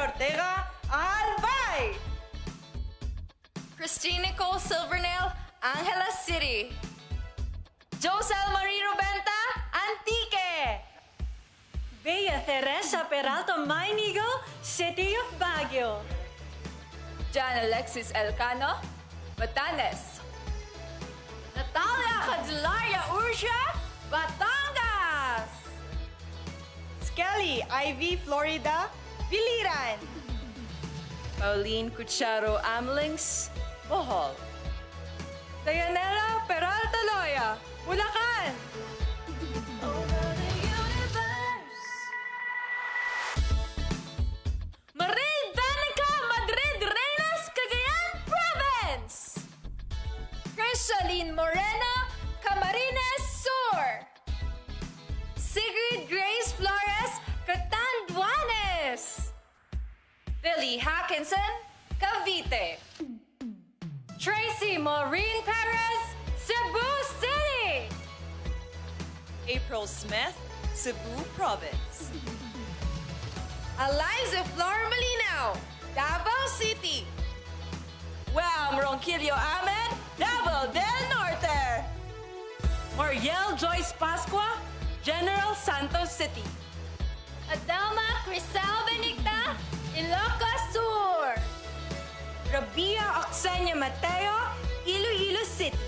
Ortega, Albay! Christine Nicole Silvernail, Angela City. Josel Marie Rubenta, Antique. Bea Teresa Peralta Mainigo, City of Baguio. Jan Alexis Elcano, Batanes. Natalia Candelaria Ursia, Batangas. Skelly Ivy Florida, Biliran. Pauline Cucharo Amlings, Bohol. Dayanela Peralta Loya, Bulacan. Marie Danica Madrid Reyes, Cagayan Province. Crisaline Moreno, Camarines Sur. Sigrid Grace Flores, Catanduanes. Billy Hackinson, Cavite. Tracy Maureen Perez, Cebu City. April Smith, Cebu Province. Eliza Flor Malinaw, Davao City. Wam Ronquillo Ahmed, Davao del Norte. Moriel Joyce Pascua, General Santos City. Adelma Crisel Benicta, Ilocos Sur. Rabia Oxenia Mateo, Iloilo City.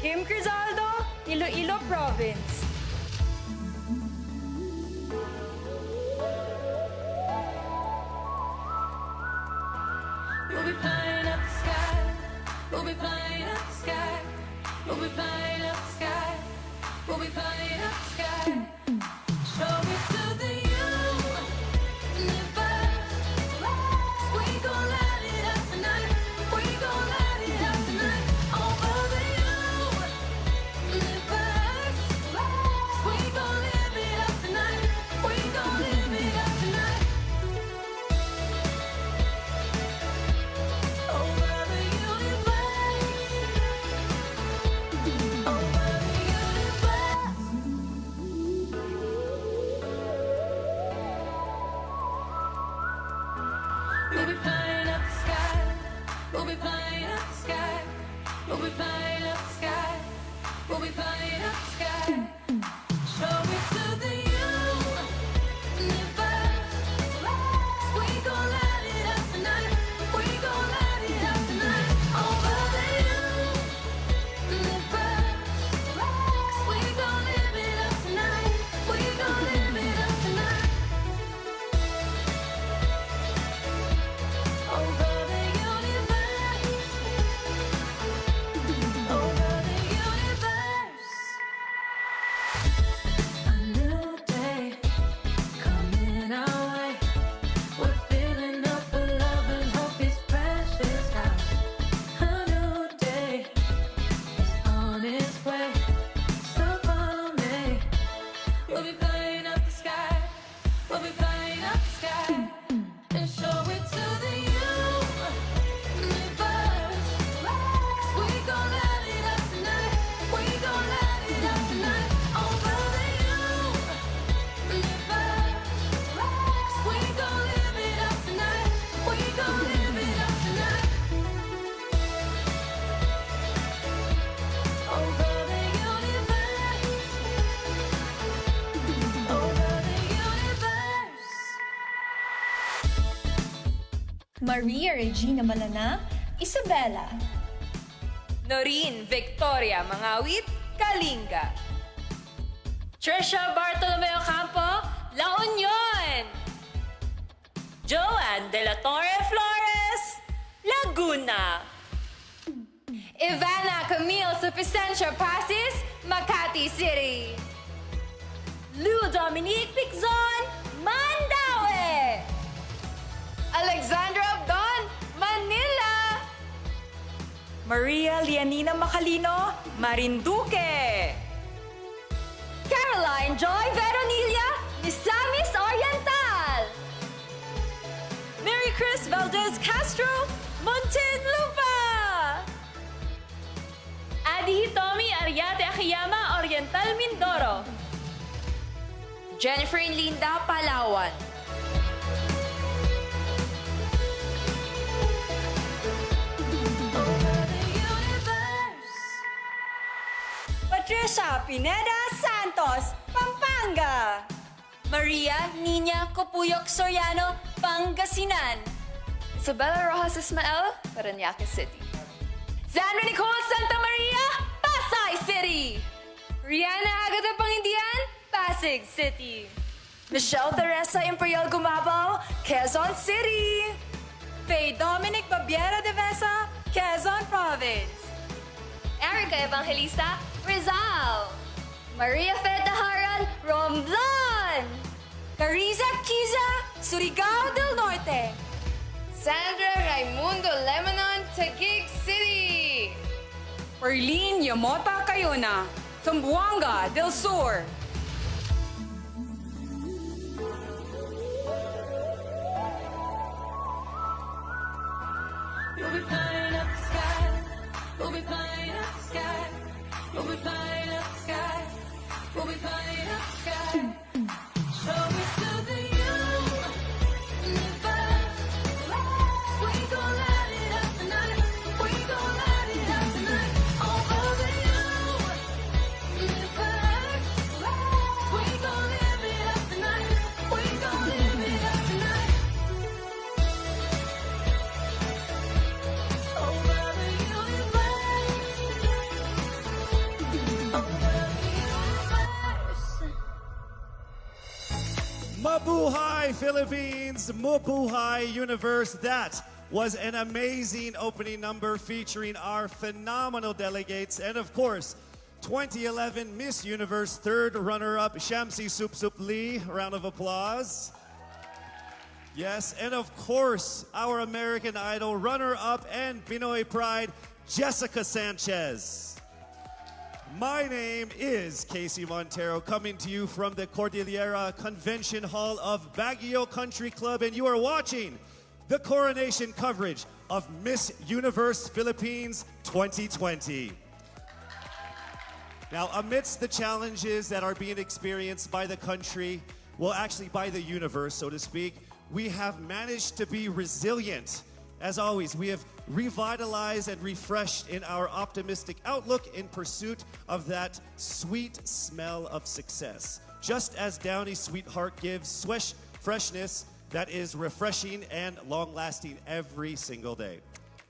Kim Crizaldo, Iloilo Province. We'll be flying up the sky. We'll be flying up the sky. We'll be flying up the sky. We'll be flying up the sky. Show me to the universe. We gon' light it up tonight. We gon' light it up tonight. Over the universe. We gon' live it up tonight. We gon' live it up tonight. Over the universe. Over the universe. We'll be flying up the sky. We'll be flying up the sky. We'll be flying up the sky. We'll be flying up the sky. Show me to the universe. We gon' light it up tonight. We gon' light it up tonight. Over the universe. We gon' live it up tonight. We gon' live it up tonight. Over the universe. Over the universe. A new day coming our way. We're filling up with love and hope is precious now. A new day is on its way. So follow me. We'll be flying up the sky. We'll be flying up the sky. And show it to the universe. We gon' light it up tonight. We gon' light it up tonight. Over the universe. We gon' live it up tonight. We gon' live it up tonight. Over the universe. Over the universe. Maria Regina Malana, Isabela. Noreen Victoria Mangawit, Kalinga. Trisha Bartolomeo Campo, La Union. Joanne De La Torre Flores, Laguna. Ivana Camille Suficiencia Pasis, Makati City. Lou Dominique Pixon, Mandaue. Alexandra Abdon, Manila. Maria Lianina Macalino, Marinduque. Caroline Joy Veronilla, Misamis Oriental. Mary Chris Valdez Castro, Muntinlupa. Adi Hitomi Ariate Akiyama, Oriental Mindoro. Jennifer Linda, Palawan. Teresa Pineda Santos, Pampanga. Maria Nina Copuyok Soriano, Pangasinan. Isabella Rojas Ismael, Parañaque City. Sandra Nicole Santa Maria, Pasay City. Rihanna Agata Pangindian, Pasig City. Michelle Teresa Imperial Gumabao, Quezon City. Faye Dominic Babiera de Vesa, Quezon Province. Erica Evangelista, Rizal. Maria Fetaharan, Romblon. Cariza Kiza, Surigao del Norte. Sandra Raimundo Lebanon, Taguig City. Perlin Yamota Cayona, Zamboanga del Sur. We'll be flying up the sky. We'll be flying up the sky. We'll be flying up the sky. We'll be flying up the sky. Show me to the universe. We gon' light it up tonight. We gon' light it up tonight. All over the universe. We gon' live it up tonight. We gon' live it up tonight. Over the universe. Over the universe. Mabuhay Philippines, Mabuhay Universe. That was an amazing opening number featuring our phenomenal delegates and of course 2011 Miss Universe third runner-up Shamsi Sup Sup Lee. Round of applause. Yes, and of course our American Idol runner-up and Pinoy Pride Jessica Sanchez. My name is Casey Montero, coming to you from the Cordillera Convention Hall of Baguio Country Club, and you are watching the coronation coverage of Miss Universe Philippines 2020. Now, amidst the challenges that are being experienced by the country, well, actually by the universe, so to speak, we have managed to be resilient. As always, we have revitalized and refreshed in our optimistic outlook in pursuit of that sweet smell of success. Just as Downy Sweetheart gives freshness that is refreshing and long-lasting every single day.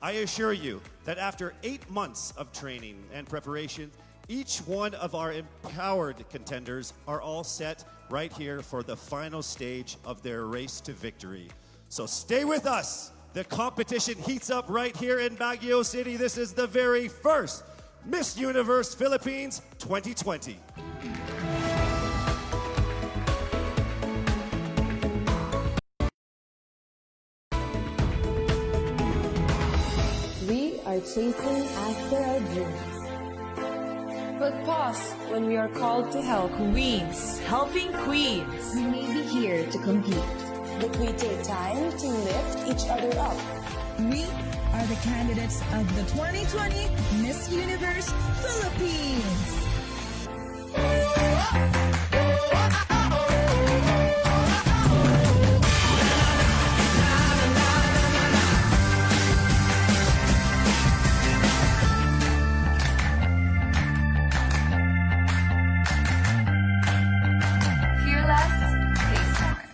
I assure you that after 8 months of training and preparation, each one of our empowered contenders are all set right here for the final stage of their race to victory. So stay with us. The competition heats up right here in Baguio City. This is the very first Miss Universe Philippines 2020. We are chasing after our dreams. But pause when we are called to help. Queens, helping queens. We may be here to compete, but we take time to lift each other up. We are the candidates of the 2020 Miss Universe Philippines. Fearless, Paceborn.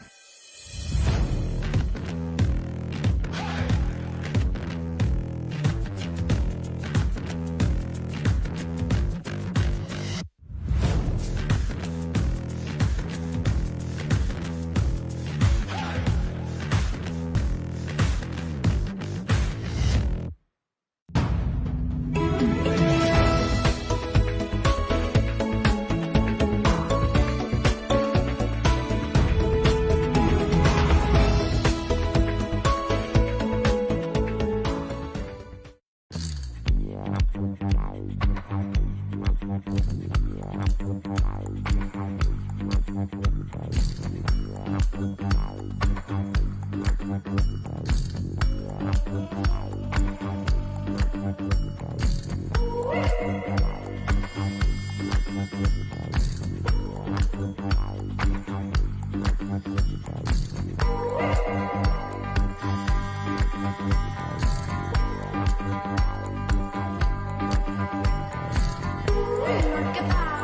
Work it out.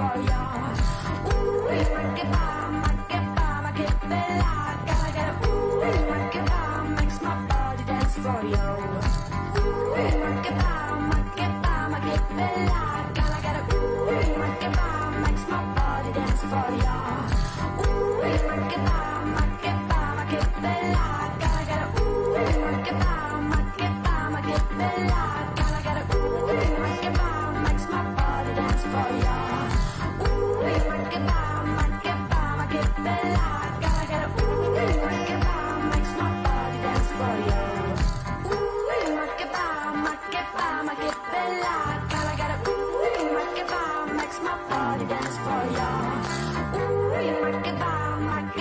for ya. Ooh, Makebella, gotta get a ooh, Makebella, makes my body dance for ya. Ooh, Makebella, gotta get a ooh, Makebella, makes my body dance for ya. Ooh, Makebella, gotta get a ooh, Makebella, gotta get a ooh, Makebella, makes my body dance for ya. Ooh, Makebella, gotta get a ooh, Makebella, makes my body dance for ya. Ooh, Makebella, gotta get a ooh, Makebella, makes my body dance for ya. Ooh, Makebella,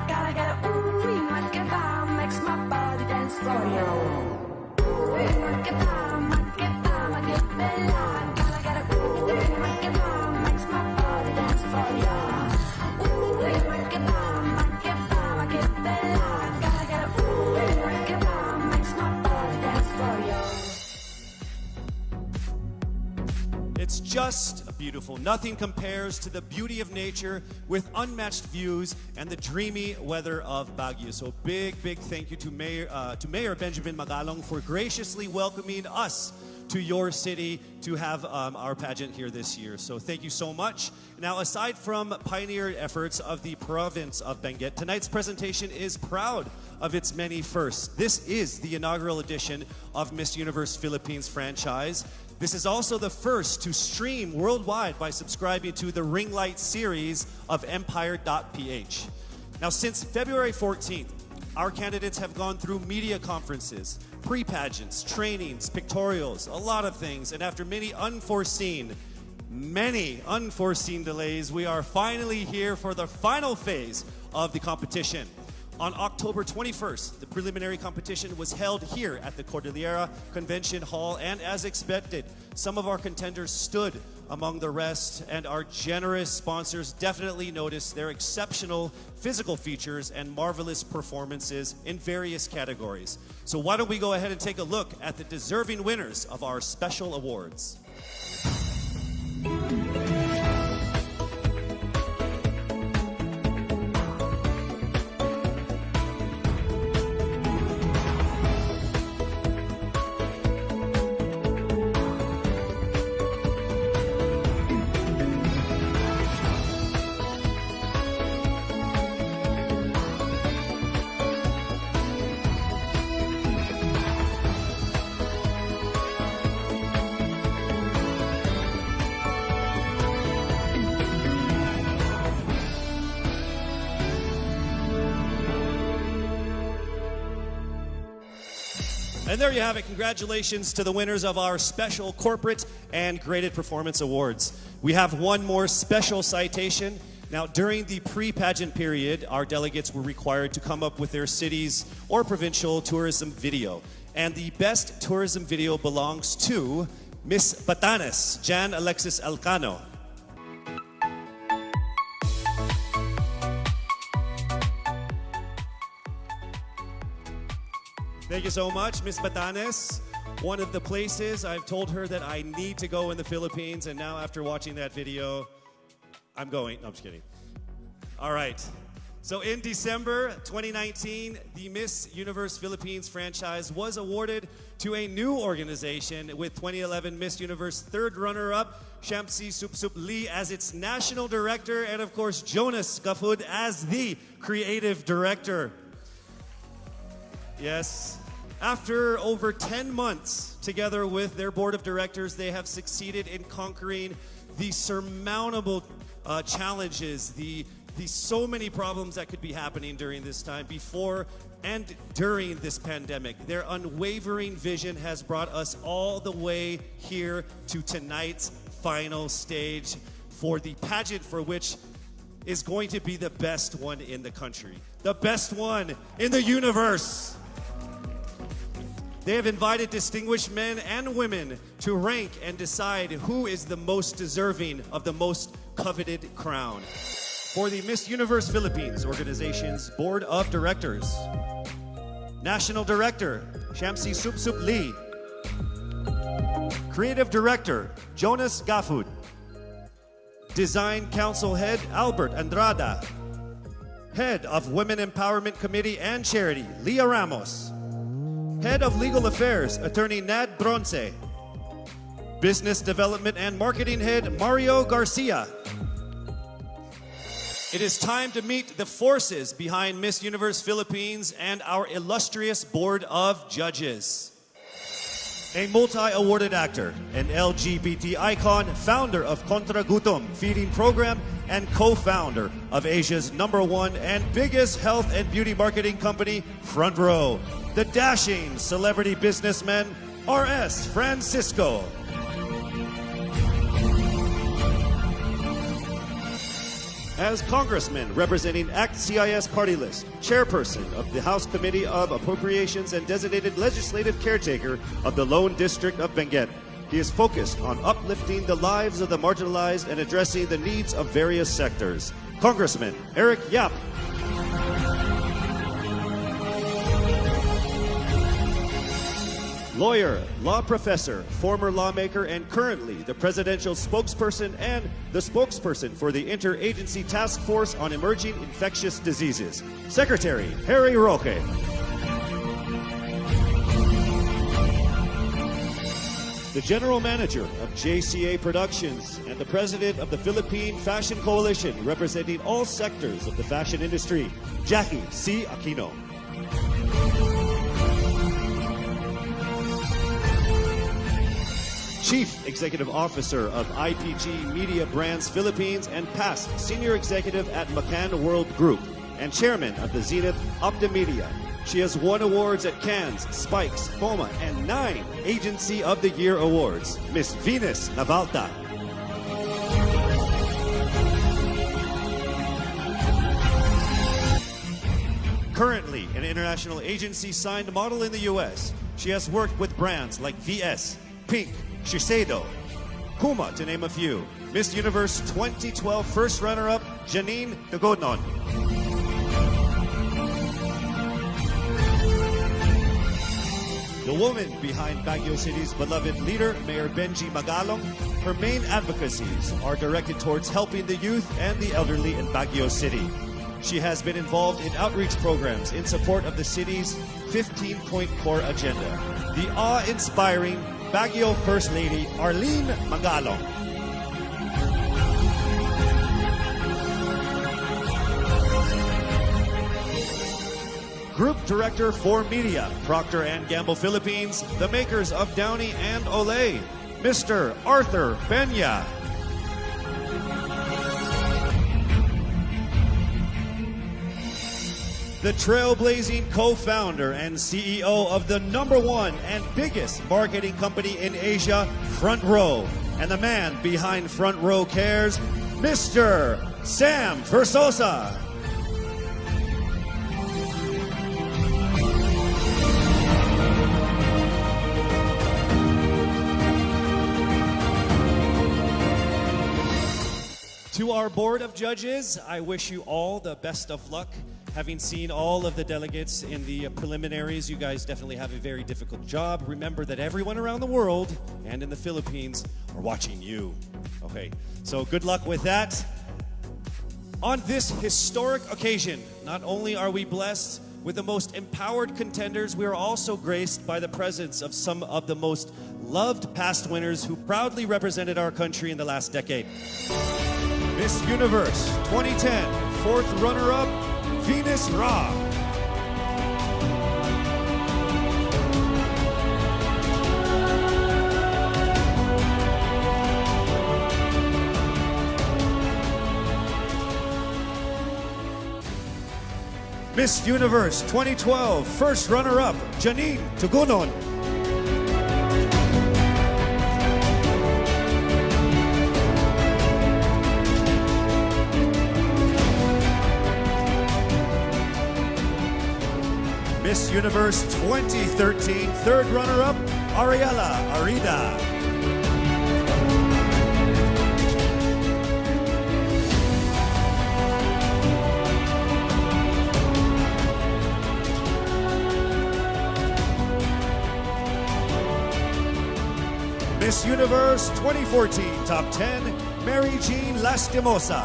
gotta get a ooh, Makebella, makes my body dance for ya. Ooh, Makebella, gotta get a ooh, Makebella, makes my body dance for ya. Ooh, Makebella, gotta get a ooh, Makebella, makes my body dance for ya. It's just beautiful. Nothing compares to the beauty of nature with unmatched views and the dreamy weather of Baguio. So big thank you to Mayor Benjamin Magalong for graciously welcoming us to your city to have our pageant here this year. So thank you so much. Now, aside from pioneered efforts of the province of Benguet, tonight's presentation is proud of its many firsts. This is the inaugural edition of Miss Universe Philippines franchise. This is also the first to stream worldwide by subscribing to the Ring Light series of Empire.ph. Now, since February 14th, our candidates have gone through media conferences, pre-pageants, trainings, pictorials, a lot of things. And after many unforeseen delays, we are finally here for the final phase of the competition. On October 21st, the preliminary competition was held here at the Cordillera Convention Hall, and as expected, some of our contenders stood among the rest, and our generous sponsors definitely noticed their exceptional physical features and marvelous performances in various categories. So why don't we go ahead and take a look at the deserving winners of our special awards. And there you have it. Congratulations to the winners of our special corporate and graded performance awards. We have one more special citation. Now, during the pre-pageant period, our delegates were required to come up with their city's or provincial tourism video. And the best tourism video belongs to Miss Batanes, Jan Alexis Elcano. Thank you so much, Miss Batanes. One of the places I've told her that I need to go in the Philippines, and now after watching that video, I'm going. No, I'm just kidding. All right. So in December 2019, the Miss Universe Philippines franchise was awarded to a new organization with 2011 Miss Universe third runner-up, Shamsi Supsup Lee as its national director, and of course, Jonas Gafud as the creative director. Yes. After over 10 months together with their board of directors, they have succeeded in conquering the surmountable challenges, the so many problems that could be happening during this time, before and during this pandemic. Their unwavering vision has brought us all the way here to tonight's final stage for the pageant, for which is going to be the best one in the country, the best one in the universe. They have invited distinguished men and women to rank and decide who is the most deserving of the most coveted crown. For the Miss Universe Philippines organization's Board of Directors, National Director, Shamsi Supsup Lee. Creative Director, Jonas Gafud. Design Council Head Albert Andrada. Head of Women Empowerment Committee and Charity, Leah Ramos. Head of Legal Affairs, Attorney Nad Bronce. Business Development and Marketing Head, Mario Garcia. It is time to meet the forces behind Miss Universe Philippines and our illustrious board of judges. A multi-awarded actor, an LGBT icon, founder of Kontra Gutom feeding program, and co-founder of Asia's #1 and biggest health and beauty marketing company, Front Row, the dashing celebrity businessman, R.S. Francisco. As Congressman representing ACT CIS Party List, Chairperson of the House Committee of Appropriations and designated legislative caretaker of the Lone District of Benguet, he is focused on uplifting the lives of the marginalized and addressing the needs of various sectors. Congressman Eric Yap. Lawyer, law professor, former lawmaker, and currently the presidential spokesperson and the spokesperson for the Interagency Task Force on Emerging Infectious Diseases, Secretary Harry Roque. The general manager of JCA Productions and the president of the Philippine Fashion Coalition, representing all sectors of the fashion industry, Jackie C. Aquino. Chief Executive Officer of IPG Media Brands Philippines and past Senior Executive at McCann World Group and Chairman of the Zenith Optimedia. She has won awards at Cannes, Spikes, FOMA, and 9 Agency of the Year awards. Miss Venus Navalta. Currently an international agency signed model in the U.S., she has worked with brands like VS, Pink, Shiseido, Puma, to name a few. Miss Universe 2012 first runner-up, Janine Tugonon. The woman behind Baguio City's beloved leader, Mayor Benji Magalong, her main advocacies are directed towards helping the youth and the elderly in Baguio City. She has been involved in outreach programs in support of the city's 15-point core agenda. The awe-inspiring Baguio First Lady, Arlene Magalong. Group Director for Media, Procter & Gamble Philippines, the makers of Downy and Olay, Mr. Arthur Peña. The trailblazing co-founder and CEO of the #1 and biggest marketing company in Asia, Front Row, and the man behind Front Row Cares, Mr. Sam Versosa. To our board of judges, I wish you all the best of luck. Having seen all of the delegates in the preliminaries, you guys definitely have a very difficult job. Remember that everyone around the world and in the Philippines are watching you. Okay, so good luck with that. On this historic occasion, not only are we blessed with the most empowered contenders, we are also graced by the presence of some of the most loved past winners who proudly represented our country in the last decade. Miss Universe 2010, fourth runner-up, Venus Ra. Miss Universe 2012, first runner-up, Janine Tugonon. Miss Universe 2013, third runner-up, Ariela Arida. Miss Universe 2014, top 10, Mary Jean Lastimosa.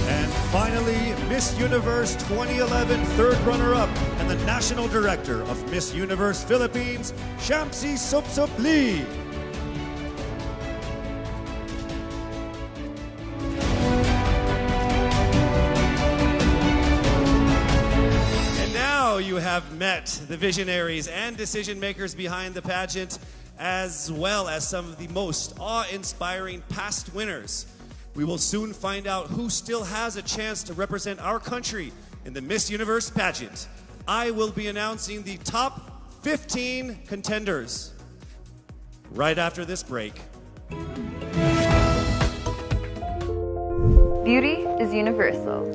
And finally, Miss Universe 2011 third runner-up and the National Director of Miss Universe Philippines, Shamsi Supsup Lee. You have met the visionaries and decision makers behind the pageant, as well as some of the most awe-inspiring past winners. We will soon find out who still has a chance to represent our country in the Miss Universe pageant. I will be announcing the top 15 contenders right after this break. Beauty is universal.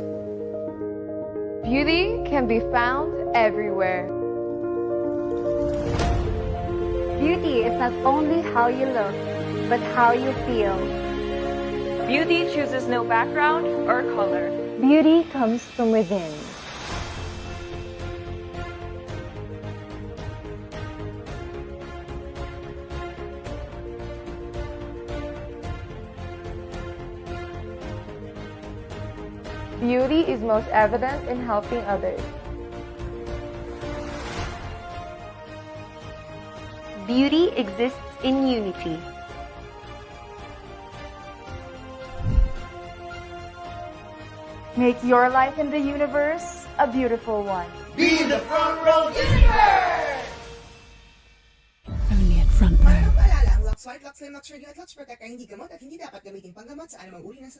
Beauty can be found everywhere. Beauty is not only how you look, but how you feel. Beauty chooses no background or color. Beauty comes from within. Beauty is most evident in helping others. Beauty exists in unity. Make your life in the universe a beautiful one. Be the front row universe! Only at front row. Para paalala, ang Lux White, Lux Lime, Lux Radiant at Lux Protect ay hindi gamot at hindi dapat gamitin panggamot sa anumang uri ng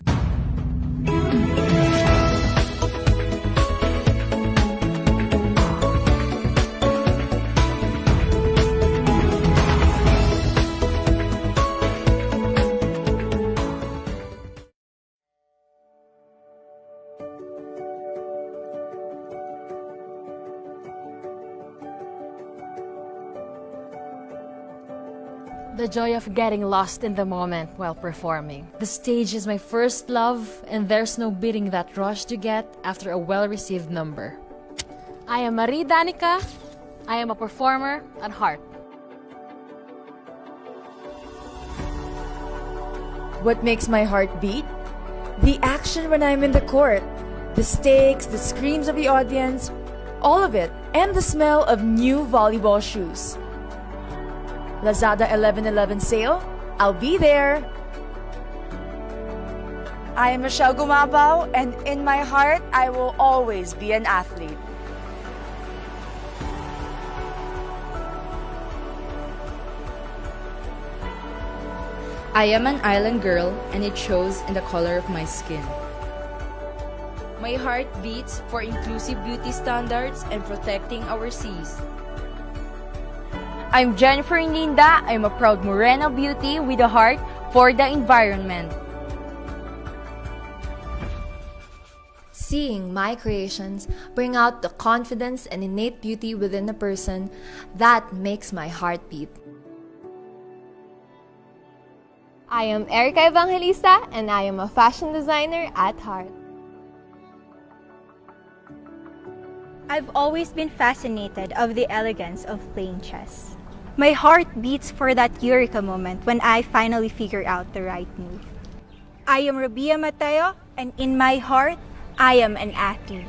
The joy of getting lost in the moment while performing. The stage is my first love, and there's no beating that rush you get after a well-received number. I am Marie Danica. I am a performer at heart. What makes my heart beat? The action when I'm in the court. The stakes, the screams of the audience, all of it, and the smell of new volleyball shoes. Lazada 11/11 sale, I'll be there. I am Michelle Gumabao, and in my heart, I will always be an athlete. I am an island girl, and it shows in the color of my skin. My heart beats for inclusive beauty standards and protecting our seas. I'm Jennifer Ninda. I'm a proud Morena beauty with a heart for the environment. Seeing my creations bring out the confidence and innate beauty within a person, that makes my heart beat. I am Erica Evangelista, and I am a fashion designer at heart. I've always been fascinated of the elegance of playing chess. My heart beats for that eureka moment when I finally figure out the right move. I am Rabia Mateo, and in my heart, I am an athlete.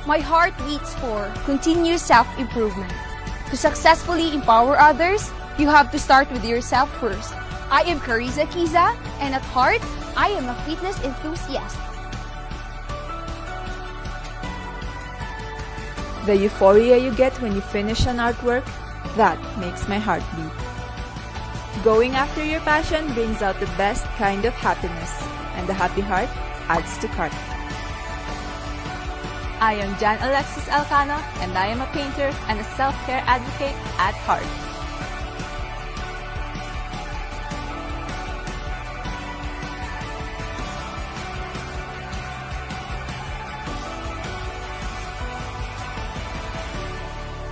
My heart beats for continuous self-improvement. To successfully empower others, you have to start with yourself first. I am Carissa Kiza, and at heart, I am a fitness enthusiast. The euphoria you get when you finish an artwork, that makes my heart beat. Going after your passion brings out the best kind of happiness, and the happy heart adds to cart. I am Jan Alexis Alcano, and I am a painter and a self-care advocate at heart.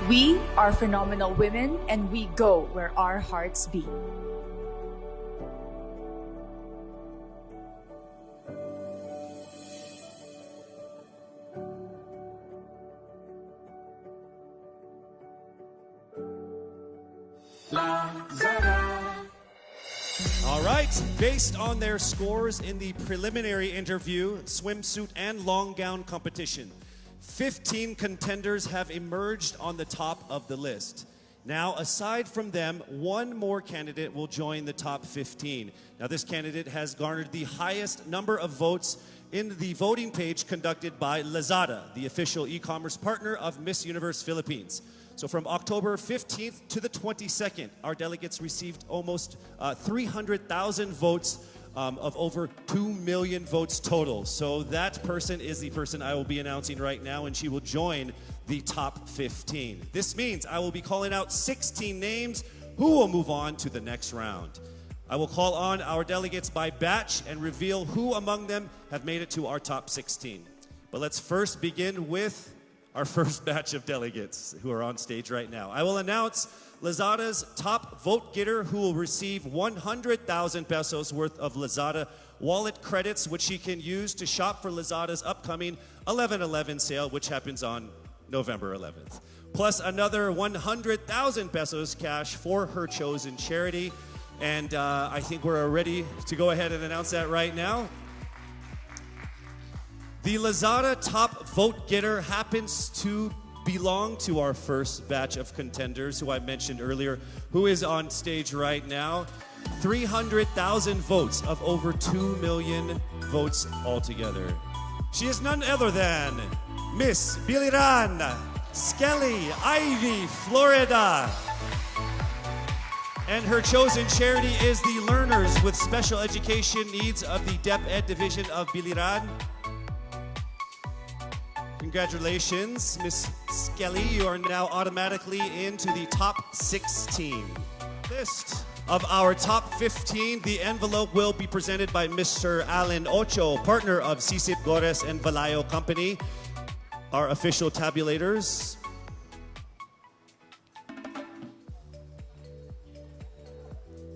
We are phenomenal women, and we go where our hearts beat. right, based on their scores in the preliminary interview, swimsuit, and long gown competition, 15 contenders have emerged on the top of the list. Now, aside from them, one more candidate will join the top 15. Now, this candidate has garnered the highest number of votes in the voting page conducted by Lazada, the official e-commerce partner of Miss Universe Philippines. So from October 15th to the 22nd, our delegates received almost 300,000 votes of over 2 million votes total. So that person is the person I will be announcing right now, and she will join the top 15. This means I will be calling out 16 names who will move on to the next round. I will call on our delegates by batch and reveal who among them have made it to our top 16. But let's first begin with our first batch of delegates who are on stage right now. I will announce Lazada's top vote getter who will receive 100,000 pesos worth of Lazada wallet credits, which she can use to shop for Lazada's upcoming 11/11 sale, which happens on November 11th. Plus another 100,000 pesos cash for her chosen charity. And I think we're ready to go ahead and announce that right now. The Lazada top vote getter happens to belong to our first batch of contenders who I mentioned earlier, who is on stage right now. 300,000 votes of over 2 million votes altogether. She is none other than Miss Biliran Skelly Ivy Florida. And her chosen charity is the Learners with Special Education Needs of the DepEd Division of Biliran. Congratulations, Miss Skelly. You are now automatically into the top 16. List of our top 15, the envelope will be presented by Mr. Alan Ocho, partner of Sisip Gores and Valayo Company, our official tabulators.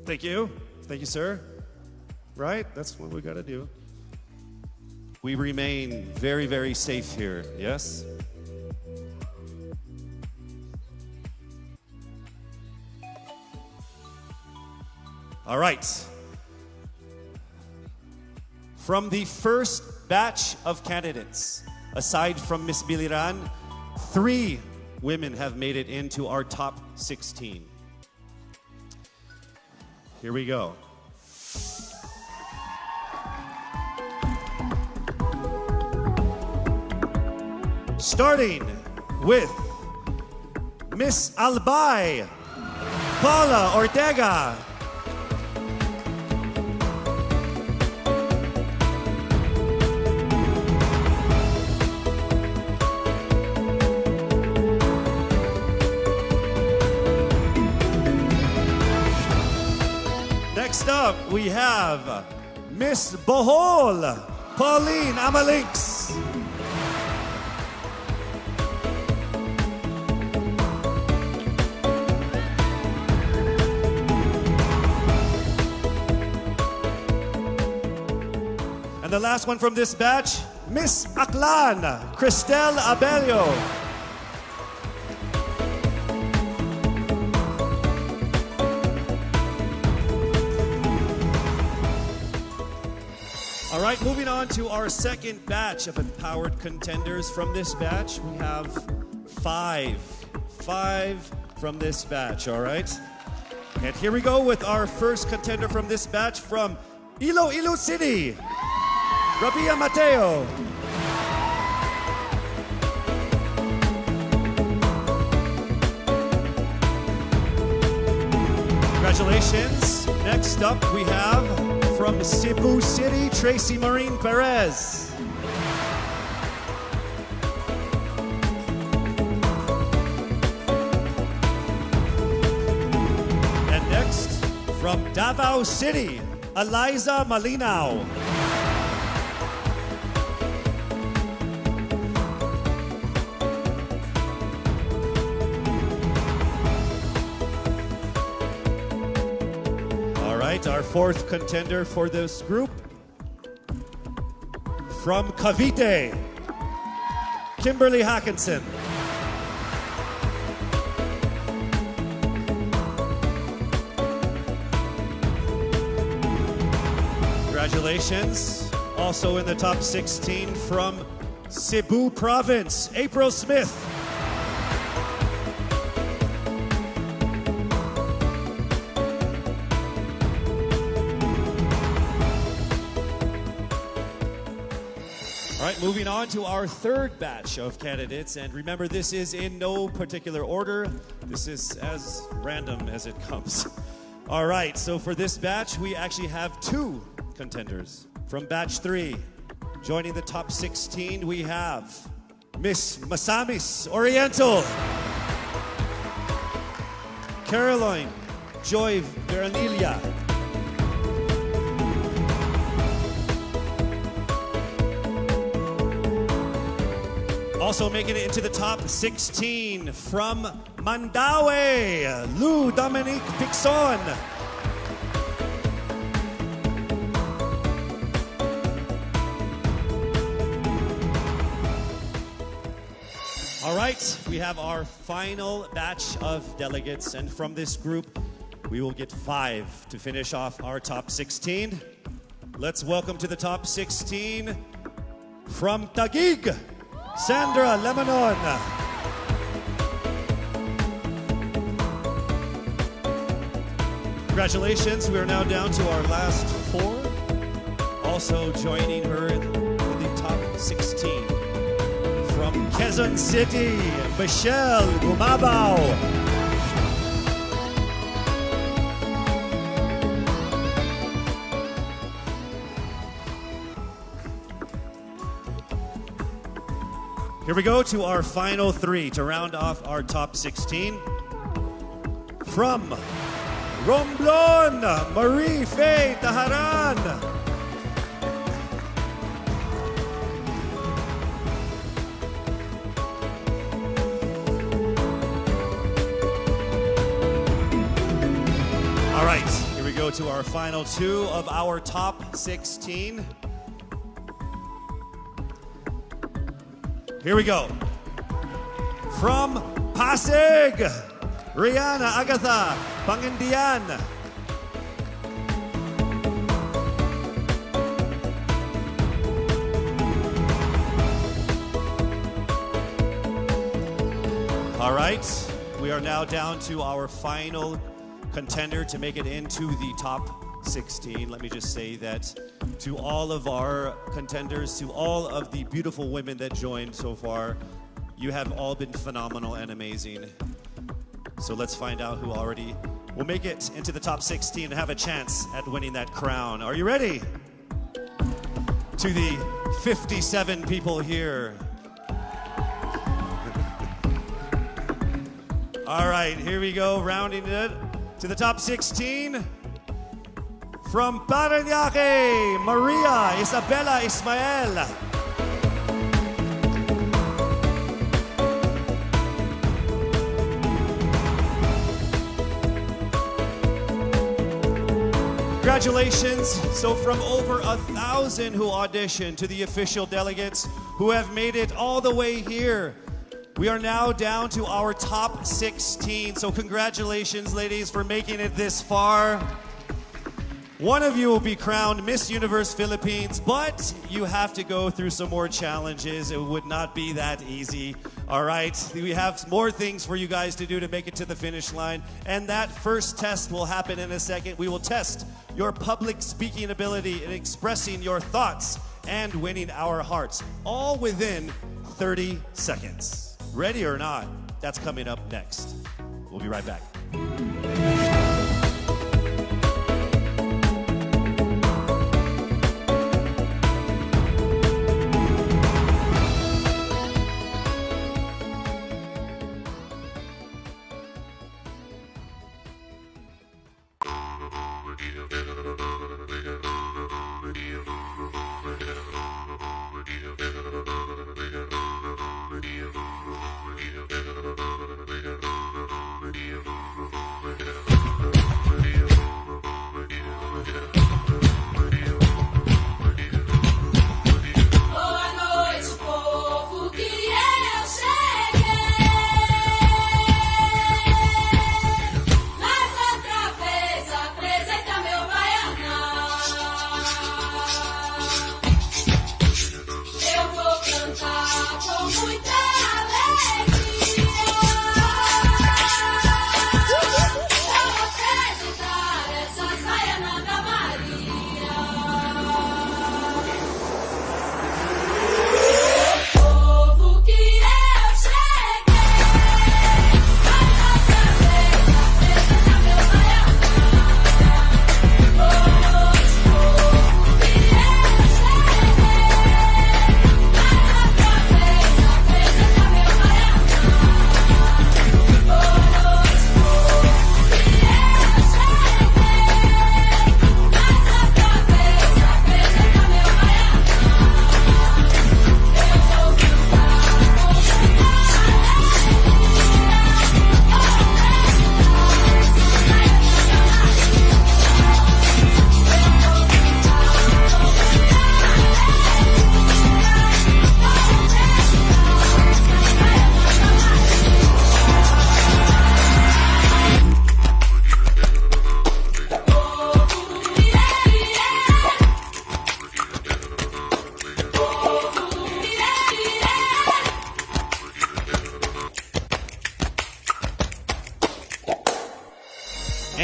Thank you. Thank you, sir. Right? That's what we got to do. We remain very, very safe here, yes? All right. From the first batch of candidates, aside from Miss Biliran, 3 women have made it into our top 16. Here we go. Starting with Miss Albay Paula Ortega. Next up, we have Miss Bohol Pauline Amalinks. And the last one from this batch, Miss Aklan, Cristel Abelio. All right, moving on to our second batch of empowered contenders. From this batch, we have 5 from this batch, all right? And here we go with our first contender from this batch from Iloilo City, Rabia Mateo. Congratulations. Next up, we have from Cebu City, Tracy Marine Perez. And next, from Davao City, Eliza Malinaw. Our fourth contender for this group, from Cavite, Kimberly Hackinson. Congratulations. Also in the top 16 from Cebu Province, April Smith. All right, moving on to our third batch of candidates. And remember, this is in no particular order. This is as random as it comes. All right, so for this batch, we actually have two contenders. From batch 3, joining the top 16, we have Miss Masamis Oriental, Caroline Joy Veranilla, also making it into the top 16 from Mandaue, Lou Dominique Pixon. All right, we have our final batch of delegates, and from this group, we will get 5 to finish off our top 16. Let's welcome to the top 16 from Taguig, Sandra Lemonon. Congratulations, we are now down to our last 4. Also joining her in the top 16 from Quezon City, Michelle Gumabao. Here we go to our final 3 to round off our top 16. From Romblon, Marie Faye Taharan. All right, here we go to our final 2 of our top 16. Here we go. From Pasig, Rihanna Agatha Pangandian. All right, we are now down to our final contender to make it into the top 16. Let me just say that to all of our contenders, to all of the beautiful women that joined so far, you have all been phenomenal and amazing. So let's find out who already will make it into the top 16 and have a chance at winning that crown. Are you ready? To the 57 people here. All right, here we go, rounding it to the top 16. From Parañaque, Maria Isabella Ismael. Congratulations. So from over 1,000 who auditioned to the official delegates who have made it all the way here, we are now down to our top 16. So congratulations, ladies, for making it this far. One of you will be crowned Miss Universe Philippines, but you have to go through some more challenges. It would not be that easy. All right, we have more things for you guys to do to make it to the finish line. And that first test will happen in a second. We will test your public speaking ability in expressing your thoughts and winning our hearts, all within 30 seconds. Ready or not? That's coming up next. We'll be right back.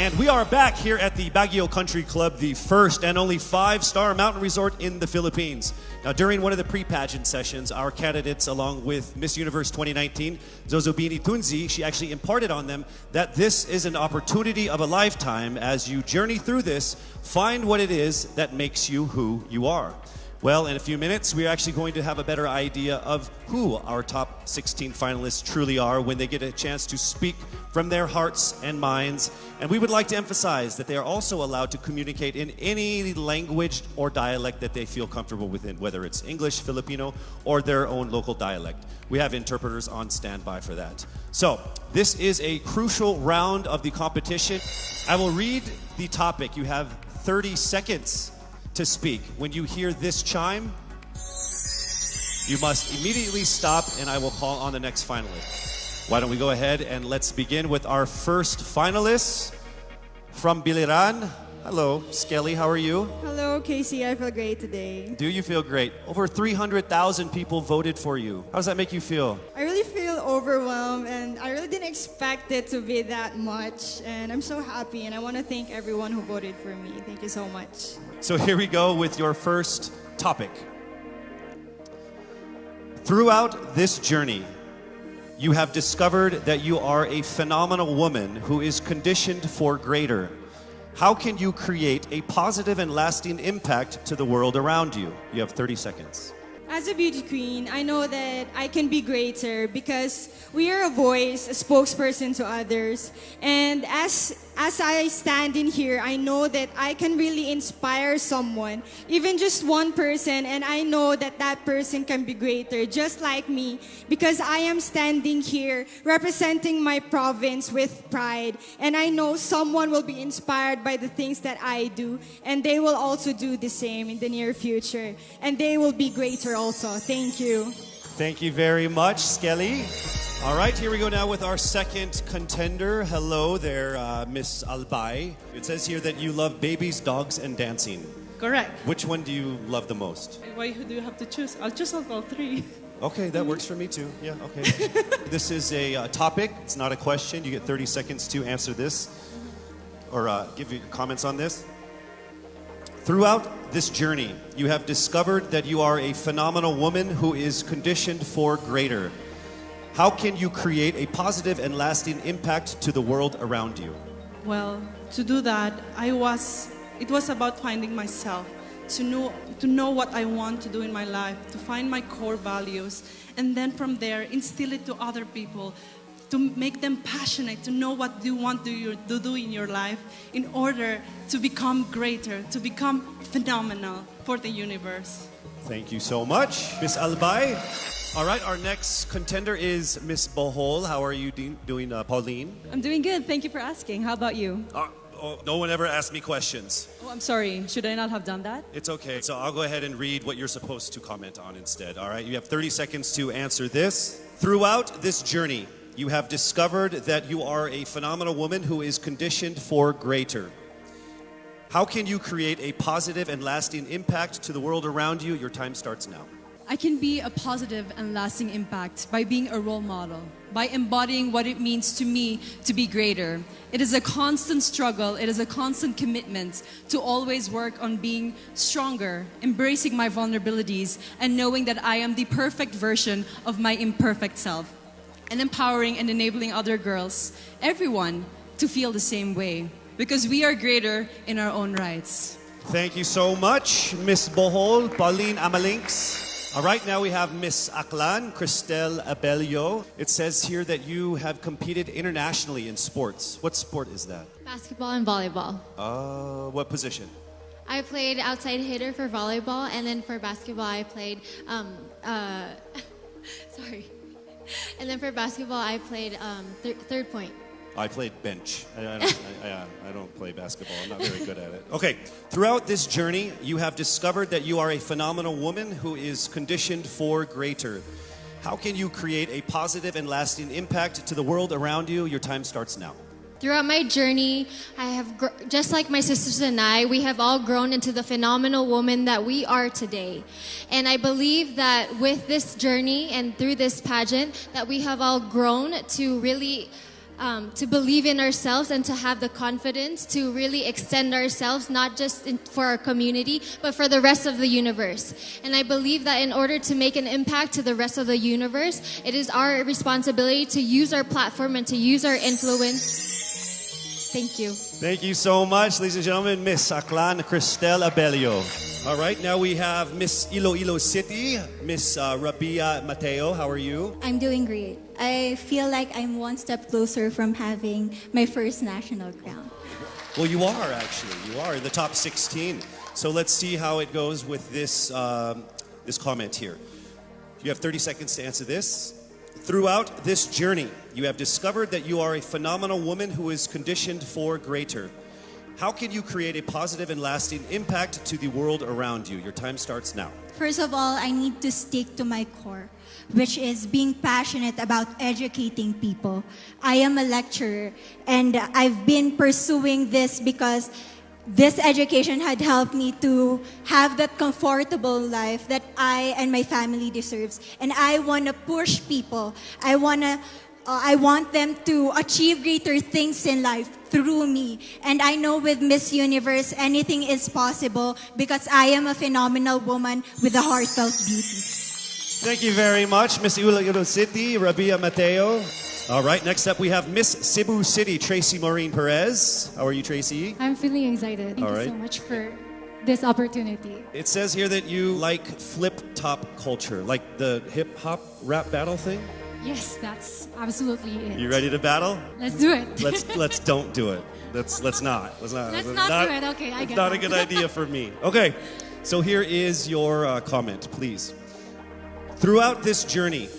And we are back here at the Baguio Country Club, the first and only 5-star mountain resort in the Philippines. Now, during one of the pre-pageant sessions, our candidates, along with Miss Universe 2019, Zozobini Tunzi, she actually imparted on them that this is an opportunity of a lifetime. As you journey through this, find what it is that makes you who you are. Well, in a few minutes, we're actually going to have a better idea of who our top 16 finalists truly are when they get a chance to speak from their hearts and minds. And we would like to emphasize that they are also allowed to communicate in any language or dialect that they feel comfortable within, whether it's English, Filipino, or their own local dialect. We have interpreters on standby for that. So, this is a crucial round of the competition. I will read the topic. You have 30 seconds to speak. When you hear this chime, you must immediately stop and I will call on the next finalist. Why don't we go ahead and let's begin with our first finalist from Biliran. Hello, Skelly, how are you? Hello, Casey. I feel great today. Do you feel great? Over 300,000 people voted for you. How does that make you feel? I really feel overwhelmed and I really didn't expect it to be that much. And I'm so happy and I want to thank everyone who voted for me. Thank you so much. So here we go with your first topic. Throughout this journey, you have discovered that you are a phenomenal woman who is conditioned for greater. How can you create a positive and lasting impact to the world around you? You have 30 seconds. As a beauty queen, I know that I can be greater because we are a voice, a spokesperson to others. And as I stand in here, I know that I can really inspire someone, even just one person, and I know that that person can be greater, just like me, because I am standing here representing my province with pride. And I know someone will be inspired by the things that I do, and they will also do the same in the near future. And they will be greater also. Thank you. Thank you very much, Skelly. All right, here we go now with our second contender. Hello there, Miss Albay. It says here that you love babies, dogs, and dancing. Correct. Which one do you love the most? Why do you have to choose? I'll choose all three. Okay, that works for me too. Yeah, okay. This is a topic. It's not a question. You get 30 seconds to answer this or give your comments on this. Throughout this journey, you have discovered that you are a phenomenal woman who is conditioned for greater. How can you create a positive and lasting impact to the world around you? Well, to do that, it was about finding myself, to know what I want to do in my life, to find my core values, and then from there, instill it to other people, to make them passionate, to know what you want to do in your life in order to become greater, to become phenomenal for the universe. Thank you so much, Miss Albay. All right, our next contender is Miss Bohol. How are you doing, Pauline? I'm doing good. Thank you for asking. How about you? No one ever asked me questions. Oh, I'm sorry. Should I not have done that? It's okay. So I'll go ahead and read what you're supposed to comment on instead. All right, you have 30 seconds to answer this. Throughout this journey, you have discovered that you are a phenomenal woman who is conditioned for greater. How can you create a positive and lasting impact to the world around you? Your time starts now. I can be a positive and lasting impact by being a role model, by embodying what it means to me to be greater. It is a constant struggle, it is a constant commitment to always work on being stronger, embracing my vulnerabilities, and knowing that I am the perfect version of my imperfect self, and empowering and enabling other girls, everyone, to feel the same way, because we are greater in our own rights. Thank you so much, Miss Bohol, Pauline Amalinks. All right, now we have Miss Aklan, Cristel Abelio. It says here that you have competed internationally in sports. What sport is that? Basketball and volleyball. What position? I played outside hitter for volleyball, and then for basketball I played, sorry. And then for basketball I played third point. I played bench. I don't play basketball. I'm not very good at it. Okay, throughout this journey, you have discovered that you are a phenomenal woman who is conditioned for greater. How can you create a positive and lasting impact to the world around you? Your time starts now. Throughout my journey, I have, just like my sisters and I, we have all grown into the phenomenal woman that we are today. And I believe that with this journey and through this pageant, that we have all grown to really to believe in ourselves and to have the confidence to really extend ourselves, not just for our community, but for the rest of the universe. And I believe that in order to make an impact to the rest of the universe, it is our responsibility to use our platform and to use our influence. Thank you. Thank you so much, ladies and gentlemen, Miss Aklan Cristel Abelio. All right, now we have Miss Iloilo City, Miss Rabia Mateo. How are you? I'm doing great. I feel like I'm one step closer from having my first national crown. Well, you are actually. You are in the top 16. So let's see how it goes with this this comment here. You have 30 seconds to answer this. Throughout this journey, you have discovered that you are a phenomenal woman who is conditioned for greater. How can you create a positive and lasting impact to the world around you? Your time starts now. First of all, I need to stick to my core, which is being passionate about educating people. I am a lecturer, and I've been pursuing this because this education had helped me to have that comfortable life that I and my family deserves. And I want to push people. I want them to achieve greater things in life through me. And I know with Miss Universe, anything is possible because I am a phenomenal woman with a heartfelt beauty. Thank you very much, Miss Iloilo City, Rabia Mateo. All right, next up we have Miss Cebu City, Tracy Maureen Perez. How are you, Tracy? I'm feeling excited. Thank All you right. so much for this opportunity. It says here that you like flip-top culture, like the hip-hop rap battle thing. Yes, that's absolutely it. You ready to battle? Let's do it. Let's don't do it. Let's not. Let's not do it. Okay, I It's get not a that. good idea for me. Okay, so here is your comment, please. Throughout this journey,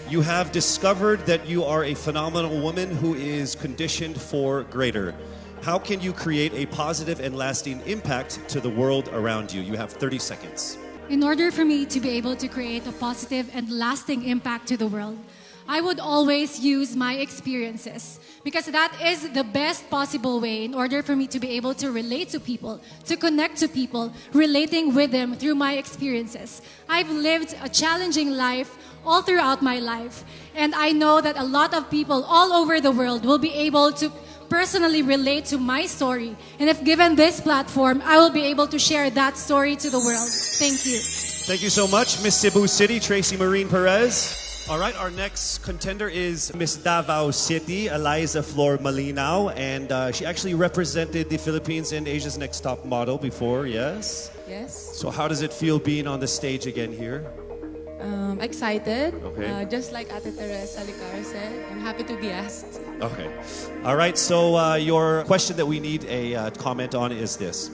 you have discovered that you are a phenomenal woman who is conditioned for greater. How can you create a positive and lasting impact to the world around you? You have 30 seconds. In order for me to be able to create a positive and lasting impact to the world, I would always use my experiences because that is the best possible way in order for me to be able to relate to people, to connect to people, relating with them through my experiences. I've lived a challenging life all throughout my life, and I know that a lot of people all over the world will be able to personally relate to my story. And if given this platform, I will be able to share that story to the world. Thank you. Thank you so much, Miss Cebu City, Tracy Maureen Perez. All right, our next contender is Miss Davao City, Eliza Flor Malinao, and she actually represented the Philippines in Asia's Next Top Model before, yes? Yes. So how does it feel being on the stage again here? Excited. Okay. Just like Ate Teresa Licar said, I'm happy to be asked. Okay. All right, so your question that we need a comment on is this.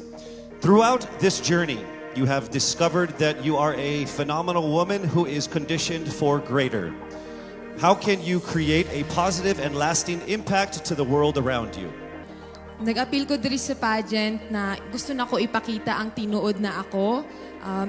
Throughout this journey, you have discovered that you are a phenomenal woman who is conditioned for greater. How can you create a positive and lasting impact to the world around you? Nag-appeal ko diri sa pageant na gusto na ko ipakita ang tinuod na ako.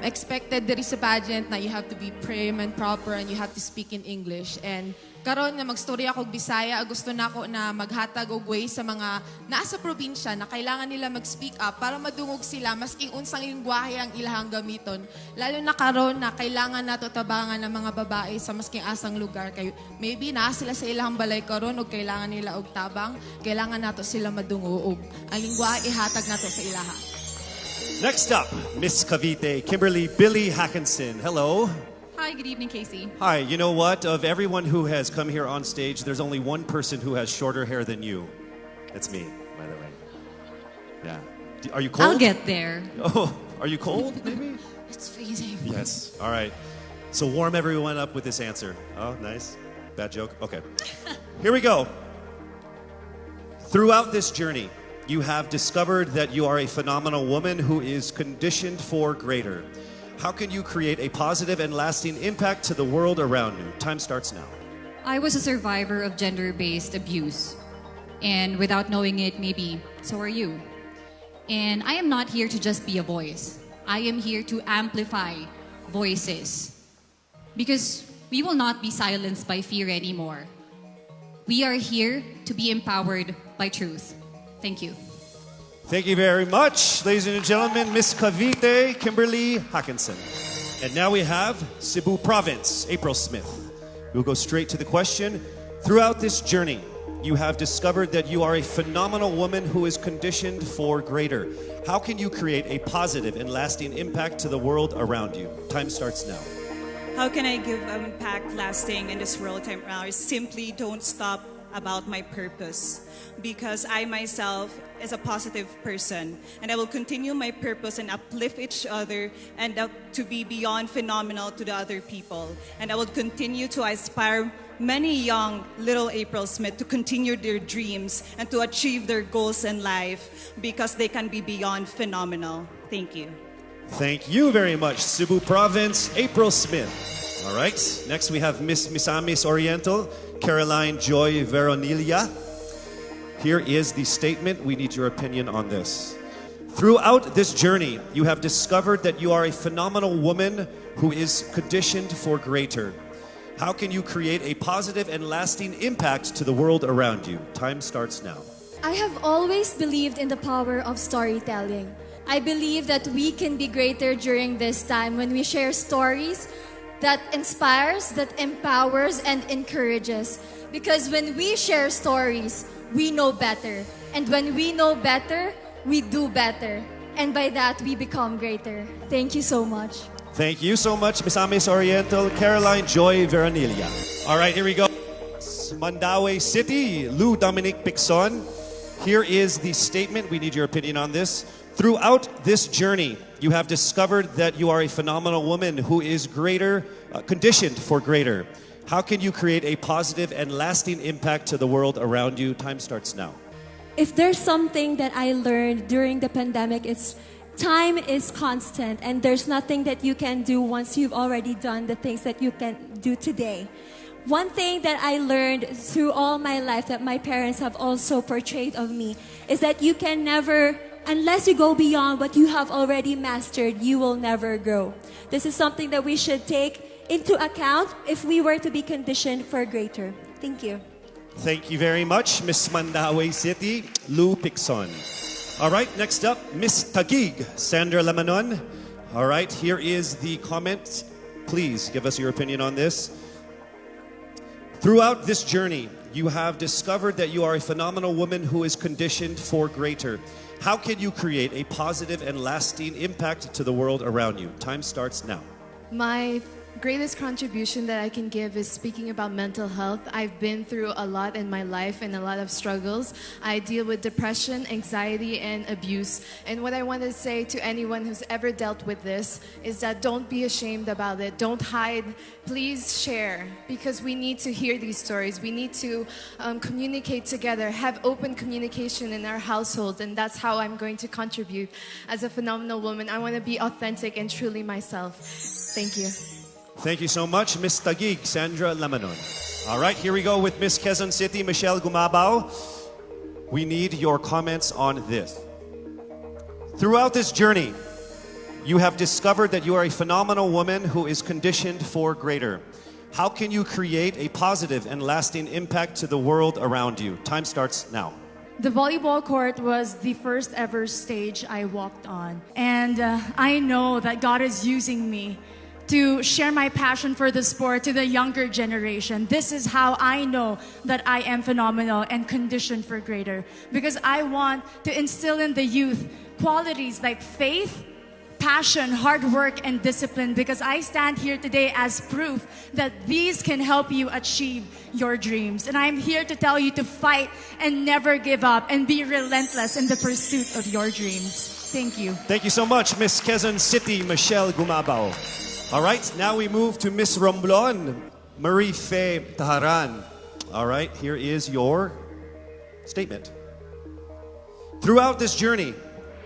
Expected diri sa pageant na you have to be prim and proper and you have to speak in English. And karon nga magstorya ako og Bisaya, gusto na ko na maghatag og way sa mga nasa probinsya na kailangan nila mag-speak up para madungog sila maski unsang lingwahe ang ilahang gamiton. Lalo na karon na kailangan nato tabangan ng mga babae sa masking asang lugar kay maybe naa sila sa ilahang balay karon og kailangan nila og tabang, kailangan nato sila madungog. Ang lingwahe ihatag nato sa ilaha. Next up, Miss Cavite, Kimberly Billy Hackinson. Hello. Hi, good evening, Casey. Hi, you know what? Of everyone who has come here on stage, there's only one person who has shorter hair than you. That's me, by the way. Yeah. Are you cold? I'll get there. Oh, are you cold, maybe? It's freezing. Yes. All right. So warm everyone up with this answer. Oh, nice. Bad joke? Okay. Here we go. Throughout this journey, you have discovered that you are a phenomenal woman who is conditioned for greater. How can you create a positive and lasting impact to the world around you? Time starts now. I was a survivor of gender-based abuse. And without knowing it, maybe so are you. And I am not here to just be a voice. I am here to amplify voices. Because we will not be silenced by fear anymore. We are here to be empowered by truth. Thank you. Thank you very much, ladies and gentlemen, Miss Cavite, Kimberly Hackinson. And now we have Cebu Province, April Smith. We'll go straight to the question. Throughout this journey, you have discovered that you are a phenomenal woman who is conditioned for greater. How can you create a positive and lasting impact to the world around you? Time starts now. How can I give impact lasting in this world time around? Simply don't stop about my purpose, because I myself is a positive person, and I will continue my purpose and uplift each other and to be beyond phenomenal to the other people. And I will continue to inspire many young little April Smith to continue their dreams and to achieve their goals in life, because they can be beyond phenomenal. Thank you. Thank you very much, Cebu Province, April Smith. All right, next we have Miss Misamis Oriental, Caroline Joy Veronilia. Here is the statement. We need your opinion on this. Throughout this journey, you have discovered that you are a phenomenal woman who is conditioned for greater. How can you create a positive and lasting impact to the world around you? Time starts now. I have always believed in the power of storytelling. I believe that we can be greater during this time when we share stories that inspires, that empowers, and encourages. Because when we share stories, we know better. And when we know better, we do better. And by that, we become greater. Thank you so much. Thank you so much, Misamis Oriental, Caroline Joy Veronilia. All right, here we go. Mandaue City, Lou Dominic Pixon. Here is the statement. We need your opinion on this. Throughout this journey, you have discovered that you are a phenomenal woman who is greater, conditioned for greater. How can you create a positive and lasting impact to the world around you? Time starts now. If there's something that I learned during the pandemic, it's time is constant, and there's nothing that you can do once you've already done the things that you can do today. One thing that I learned through all my life that my parents have also portrayed of me is that you can never, unless you go beyond what you have already mastered, you will never grow. This is something that we should take into account if we were to be conditioned for greater. Thank you. Thank you very much, Miss Mandaue City, Lou Pixon. All right, next up, Miss Taguig, Sandra Lamanon. All right, here is the comment. Please give us your opinion on this. Throughout this journey, you have discovered that you are a phenomenal woman who is conditioned for greater. How can you create a positive and lasting impact to the world around you? Time starts now. My greatest contribution that I can give is speaking about mental health. I've been through a lot in my life and a lot of struggles. I deal with depression, anxiety, and abuse. And what I want to say to anyone who's ever dealt with this is that don't be ashamed about it. Don't hide. Please share, because we need to hear these stories. We need to communicate together, have open communication in our households, and that's how I'm going to contribute as a phenomenal woman. I want to be authentic and truly myself. Thank you. Thank you so much, Miss Taguig, Sandra Lamanon. All right, here we go with Miss Quezon City, Michelle Gumabao. We need your comments on this. Throughout this journey, you have discovered that you are a phenomenal woman who is conditioned for greater. How can you create a positive and lasting impact to the world around you? Time starts now. The volleyball court was the first ever stage I walked on. And I know that God is using me to share my passion for the sport to the younger generation. This is how I know that I am phenomenal and conditioned for greater. Because I want to instill in the youth qualities like faith, passion, hard work, and discipline, because I stand here today as proof that these can help you achieve your dreams. And I'm here to tell you to fight and never give up and be relentless in the pursuit of your dreams. Thank you. Thank you so much, Miss Quezon City, Michelle Gumabao. All right, now we move to Miss Romblon, Marie Faye Taharan. All right, here is your statement. Throughout this journey,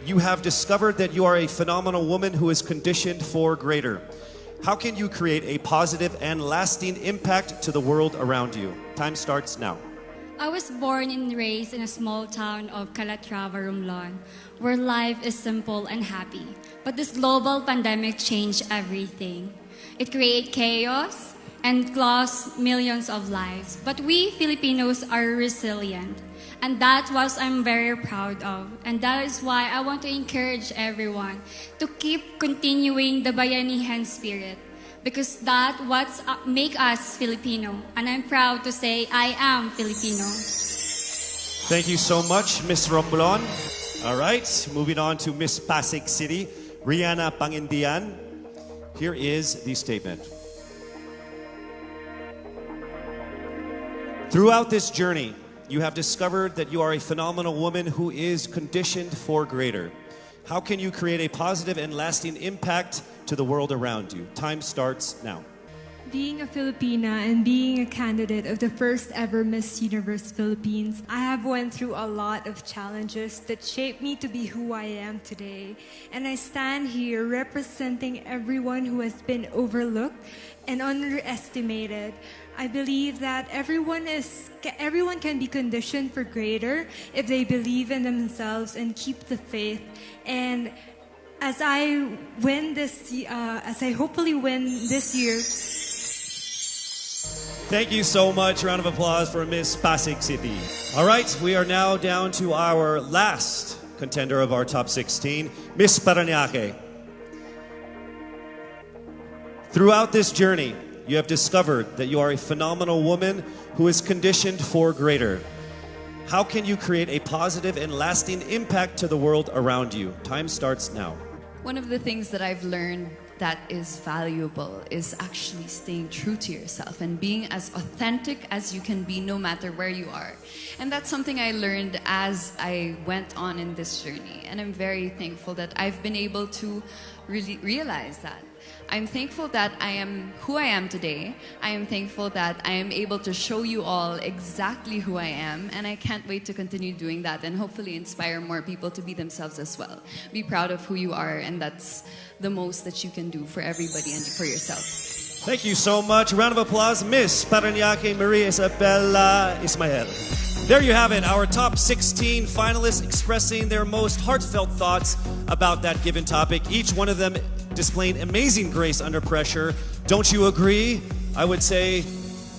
you have discovered that you are a phenomenal woman who is conditioned for greater. How can you create a positive and lasting impact to the world around you? Time starts now. I was born and raised in a small town of Calatrava, Romblon, where life is simple and happy. But this global pandemic changed everything. It created chaos and lost millions of lives. But we Filipinos are resilient. And that's what I'm very proud of. And that is why I want to encourage everyone to keep continuing the Bayanihan spirit. Because that's what makes us Filipino. And I'm proud to say I am Filipino. Thank you so much, Miss Romblon. All right, moving on to Miss Pasig City, Rihanna Pangindian. Here is the statement. Throughout this journey, you have discovered that you are a phenomenal woman who is conditioned for greater. How can you create a positive and lasting impact to the world around you? Time starts now. Being a Filipina and being a candidate of the first ever Miss Universe Philippines, I have went through a lot of challenges that shaped me to be who I am today. And I stand here representing everyone who has been overlooked and underestimated. I believe that everyone can be conditioned for greater if they believe in themselves and keep the faith. And as I hopefully win this year. Thank you so much. Round of applause for Miss Pasig City. All right, we are now down to our last contender of our top 16, Miss Parañaque. Throughout this journey, you have discovered that you are a phenomenal woman who is conditioned for greater. How can you create a positive and lasting impact to the world around you? Time starts now. One of the things that I've learned that is valuable is actually staying true to yourself and being as authentic as you can be no matter where you are. And that's something I learned as I went on in this journey. And I'm very thankful that I've been able to really realize that. I'm thankful that I am who I am today. I am thankful that I am able to show you all exactly who I am, and I can't wait to continue doing that and hopefully inspire more people to be themselves as well. Be proud of who you are, and that's the most that you can do for everybody and for yourself. Thank you so much. Round of applause, Miss Parañaque Maria Isabella Ismael. There you have it, our top 16 finalists expressing their most heartfelt thoughts about that given topic. Each one of them displaying amazing grace under pressure. Don't you agree? I would say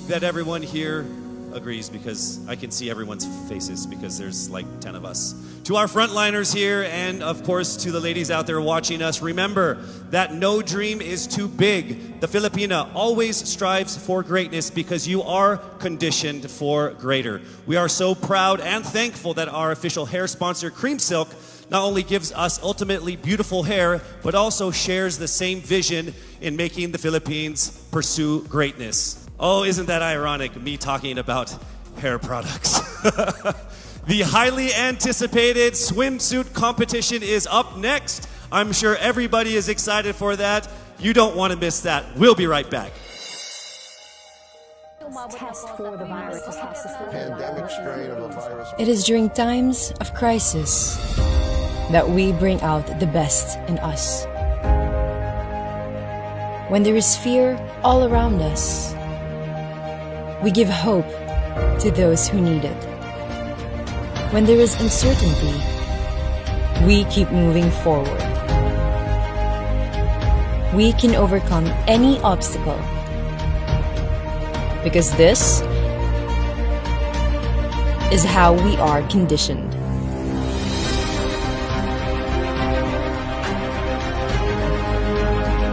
that everyone here agrees because I can see everyone's faces because there's like 10 of us. To our frontliners here and of course to the ladies out there watching us, remember that no dream is too big. The Filipina always strives for greatness because you are conditioned for greater. We are so proud and thankful that our official hair sponsor, Cream Silk, not only gives us ultimately beautiful hair, but also shares the same vision in making the Philippines pursue greatness. Oh, isn't that ironic, me talking about hair products? The highly anticipated swimsuit competition is up next. I'm sure everybody is excited for that. You don't want to miss that. We'll be right back. Test for the virus. Pandemic strain of a virus. It is during times of crisis that we bring out the best in us. When there is fear all around us, we give hope to those who need it. When there is uncertainty, we keep moving forward. We can overcome any obstacle because this is how we are conditioned.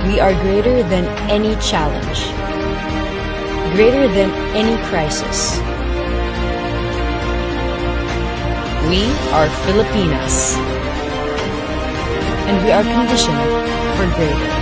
We are greater than any challenge, greater than any crisis. We are Filipinas, and we are conditioned for greater.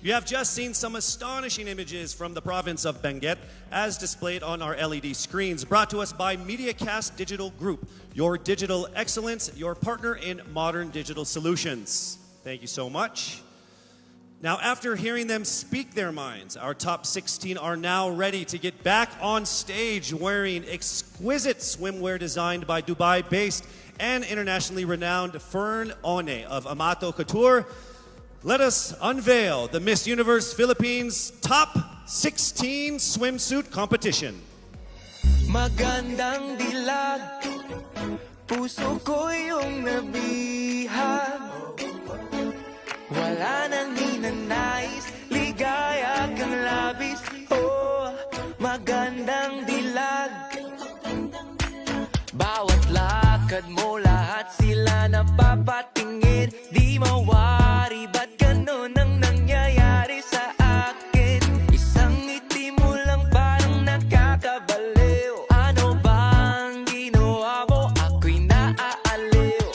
You have just seen some astonishing images from the province of Benguet as displayed on our LED screens, brought to us by MediaCast Digital Group, your digital excellence, your partner in modern digital solutions. Thank you so much. Now, after hearing them speak their minds, our top 16 are now ready to get back on stage wearing exquisite swimwear designed by Dubai-based and internationally renowned Fern One of Amato Couture. Let us unveil the Miss Universe Philippines Top 16 Swimsuit Competition. Magandang dilag, puso ko yung nabihag. Wala nang ninanais, ligaya kang labis. Oh, magandang dilag. Bawat lakad mo, lahat sila napapatingin. Di mawari, ba't ganun ang nangyayari sa akin? Isang ngiti mo lang parang nakakabaliw. Ano bang ginawa mo? Ako'y naaaliw.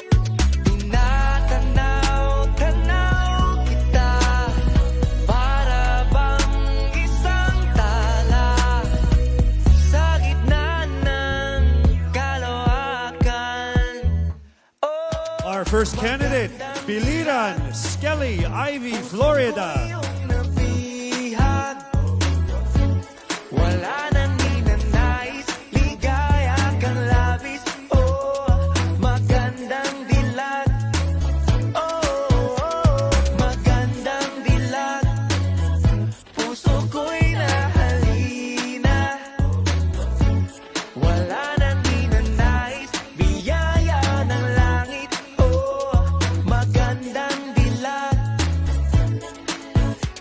Tinatanaw-tanaw kita, para bang isang tala sa gitna ng kalawakan. Our first candidate, Biliran Skelly Ivy Florida. Wala nang ninanais, ligaya kang labis. Oh, magandang dilag. Oh, magandang dilag. Puso ko'y nahalina. Wala nang ninanais, biyaya ng langit. Oh, magandang dilag.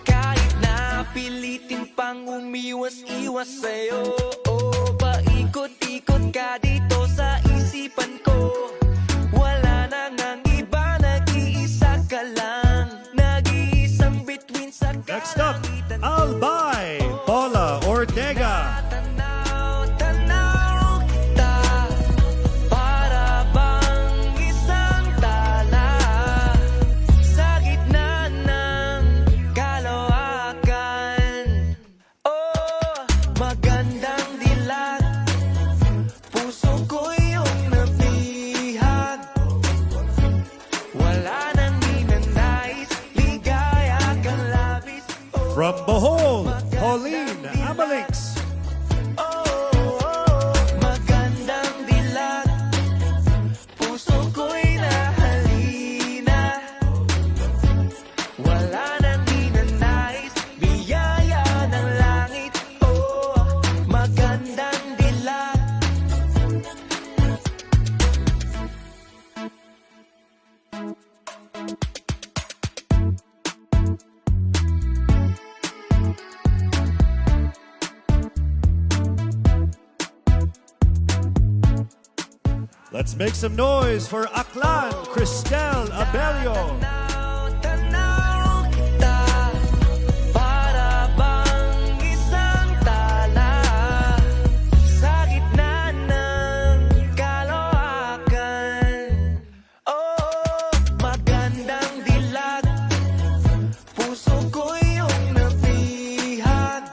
Kahit napilitin pang umiwas-iwas sa'yo, oh, paikot-ikot ka dito sa isipan ko. Wala nang ang iba, nag-iisa ka lang. Nag-iisang bituin sa Next up, Albay Paula Ortega. tanaw kita, para bang isang tala sa gitna ng kalawakan. Oh, magandang dilag, puso ko yung nabihag. Wala nang ninanais, ligaya kang labis. From Bohol, Pauline Amalix. Magandang dilag, puso ko'y nahalina. Wala nang ninanais, biyaya ng langit. Oh, magandang dilag. Let's make some noise for Aklan Cristel Abelio. Tanaw kita, para bang isang tala sa gitna ng kalawakan. Oh, magandang dilag, puso ko yung nabihag.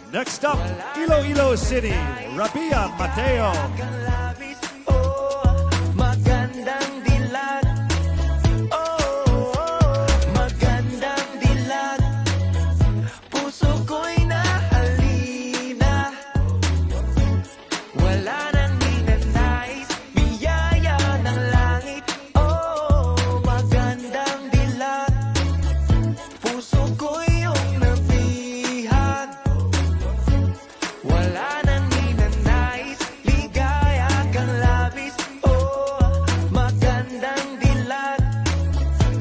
Next up, Iloilo City, Rabia Mateo. Magandang dilag. Oh, magandang dilag. Puso ko'y nahalina. Wala nang ninanais, biyaya ng langit. Oh, magandang dilag. Puso ko'y yung nabihag. Wala nang ninanais, ligaya kang labis. Oh, magandang dilag.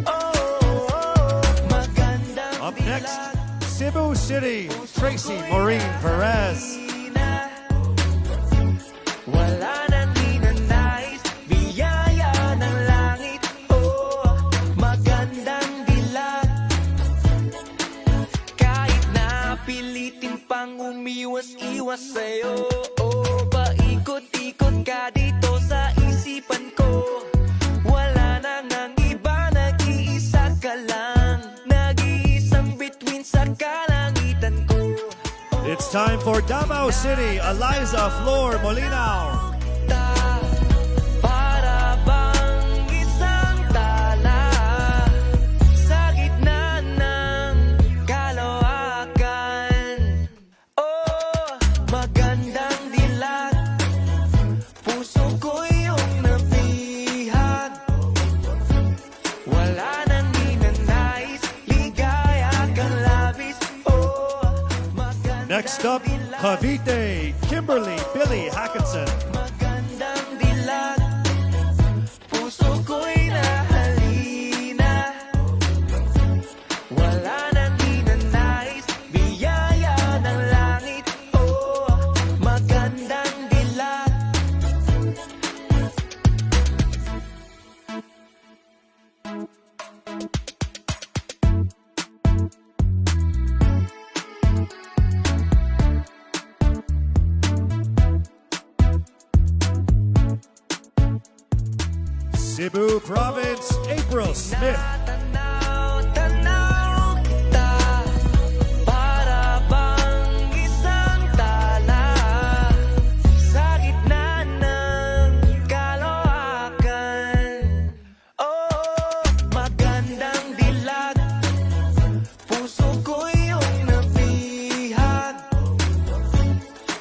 Oh, magandang Up next, Cebu City, Tracy Maureen Perez. Wala nang ninanais, biyaya ng langit. Oh, magandang dilag. Kahit napilitin pang umiwas-iwas sa'yo, oh, paikot-ikot ka dito sa isipan ko. Wala nang ang iba, nag-iisa ka lang. Nag-iisang It's time for Davao City, Eliza Flor Molinao. Para bang isang tala sa gitna ng kalawakan. Oh, magandang dilag, puso ko iyong napihag. Wala nang ninanais, ligaya kang labis. Oh, magandang Next up, Cavite, Kimberly Billy Hackinson. magandang dilag, puso ko'y nahalina. Wala nang ninanais, biyaya ng langit. Oh, magandang dilag. Cebu Province, April Smith. Tanaw kita, para bang isang tala sa gitna ng kalawakan. Oh, magandang dilag, puso ko iyong napihag.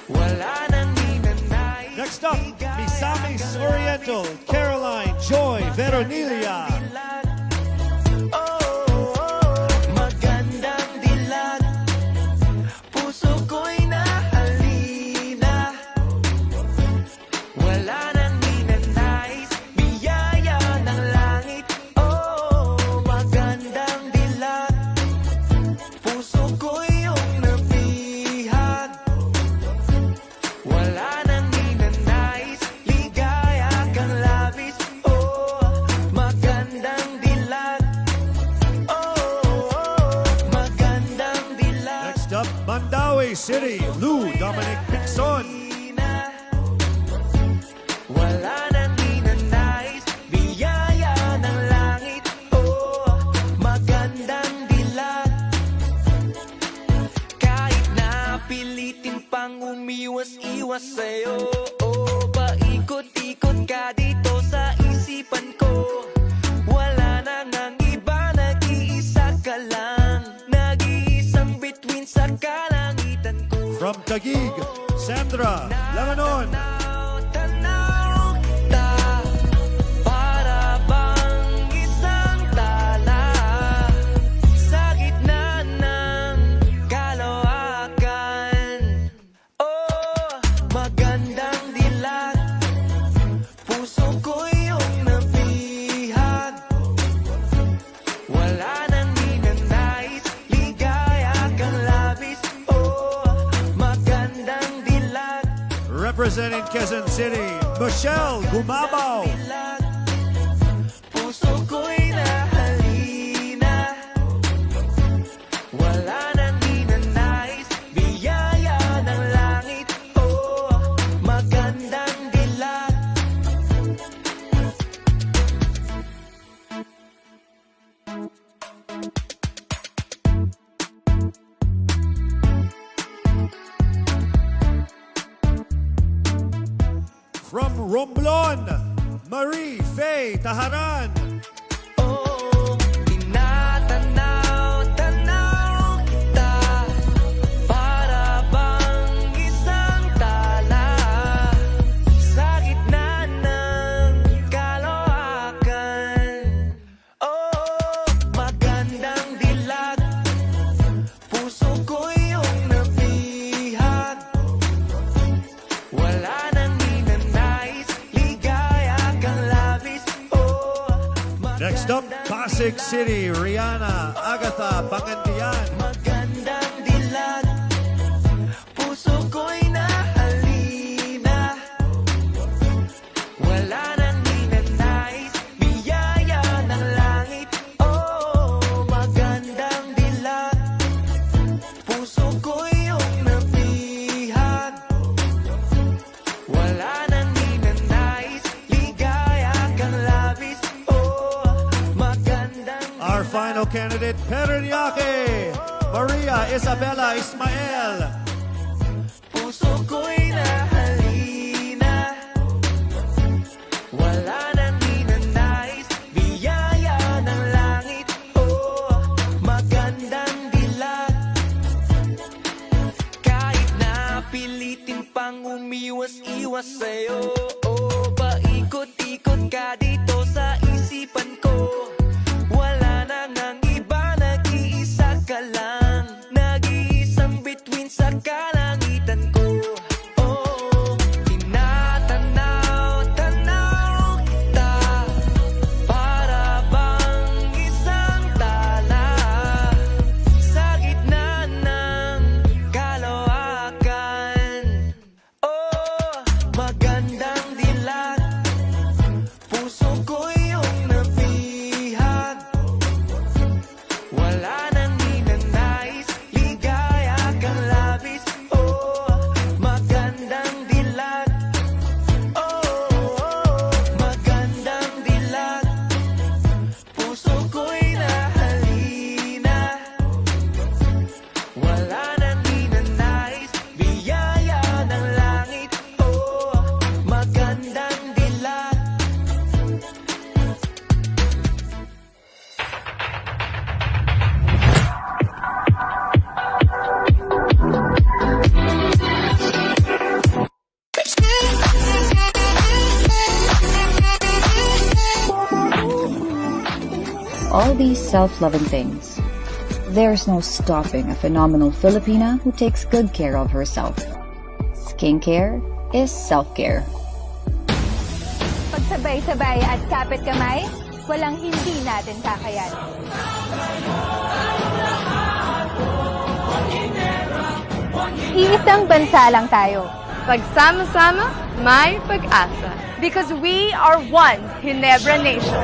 Wala nang ninanais. Next up, Misamis Oriental, Caroline Joy Veronilia. Magandang dilag, puso ko'y nahalina. Wala nang ninanais, biyaya ng langit. Oh, magandang dilag, puso ko'y iyong napihag. Wala nang ninanais, ligaya kang labis. Oh, magandang dilag. Magandang dilag. Next up, Mandaue City, Lou Dominic Pixon. Wala nang ninanais, biyaya ng langit. Oh, magandang dilag. Kahit na pilitin pang umiwas-iwas sa'yo, oh, paikot-ikot ka dito sa isipan ko. Wala nang ang iba, nag-iisa ka lang. Nag-iisang bituin sa kalangitan ko. From Taguig, Sandra Langanon. Tanaw kita, para bang isang tala sa gitna ng kalawakan. Oh, magandang dilag, puso ko iyong napihag. Wala nang ninanais, ligaya kang labis. Oh, magandang dilag. Representing Quezon City, Michelle Gumabaw. Puso ko'y nahalina. Wala nang ninanais, biyaya ng langit. Oh, magandang dilag. From Romblon, Marie Faye Taharan. Tinatanaw kita, para bang isang tala sa gitna ng kalawakan. Oh, magandang dilag, puso ko iyong napihag. Wala nang ninanais, ligaya kang labis. Oh, Next up, Pasig City, Rihanna Agatha Pangantian. magandang dilag, puso ko'y nahalina. Wala nang ninanais, biyaya ng langit. Oh, magandang dilag, puso ko'y iyong napihag. Wala nang ninanais, ligaya kang labis. Oh, magandang Our final candidate, Pereniaque, Maria Isabella Ismael. Wala nang ninanais, biyaya ng langit. Oh, magandang dilag. Kahit na pilitin pang umiwas-iwas sa'yo, oh, paikot-ikot ka dito sa isipan ko. Wala nang ang iba, nag-iisa ka lang. Nag-iisang bituin sa kalangitan ko. Oh, tinatanaw-tanaw kita, para bang isang tala sa gitna ng kalawakan. Oh, magandang dilag, puso ko iyong nabihag. Wala nang ninanais, ligaya kang labis. Oh, magandang dilag. Oh, magandang dilag, puso ko'y nahalina. Wala nang ninanais, biyaya ng langit. Oh, magandang dilag. All these self-loving things. There's no stopping a phenomenal Filipina who takes good care of herself. Skincare is self-care. Pagsabay-sabay at kapit kamay, walang hindi natin kakayanin. Iisang bansa lang tayo. Pagsama-sama, may pag-asa. Because we are one Ginebra Nation.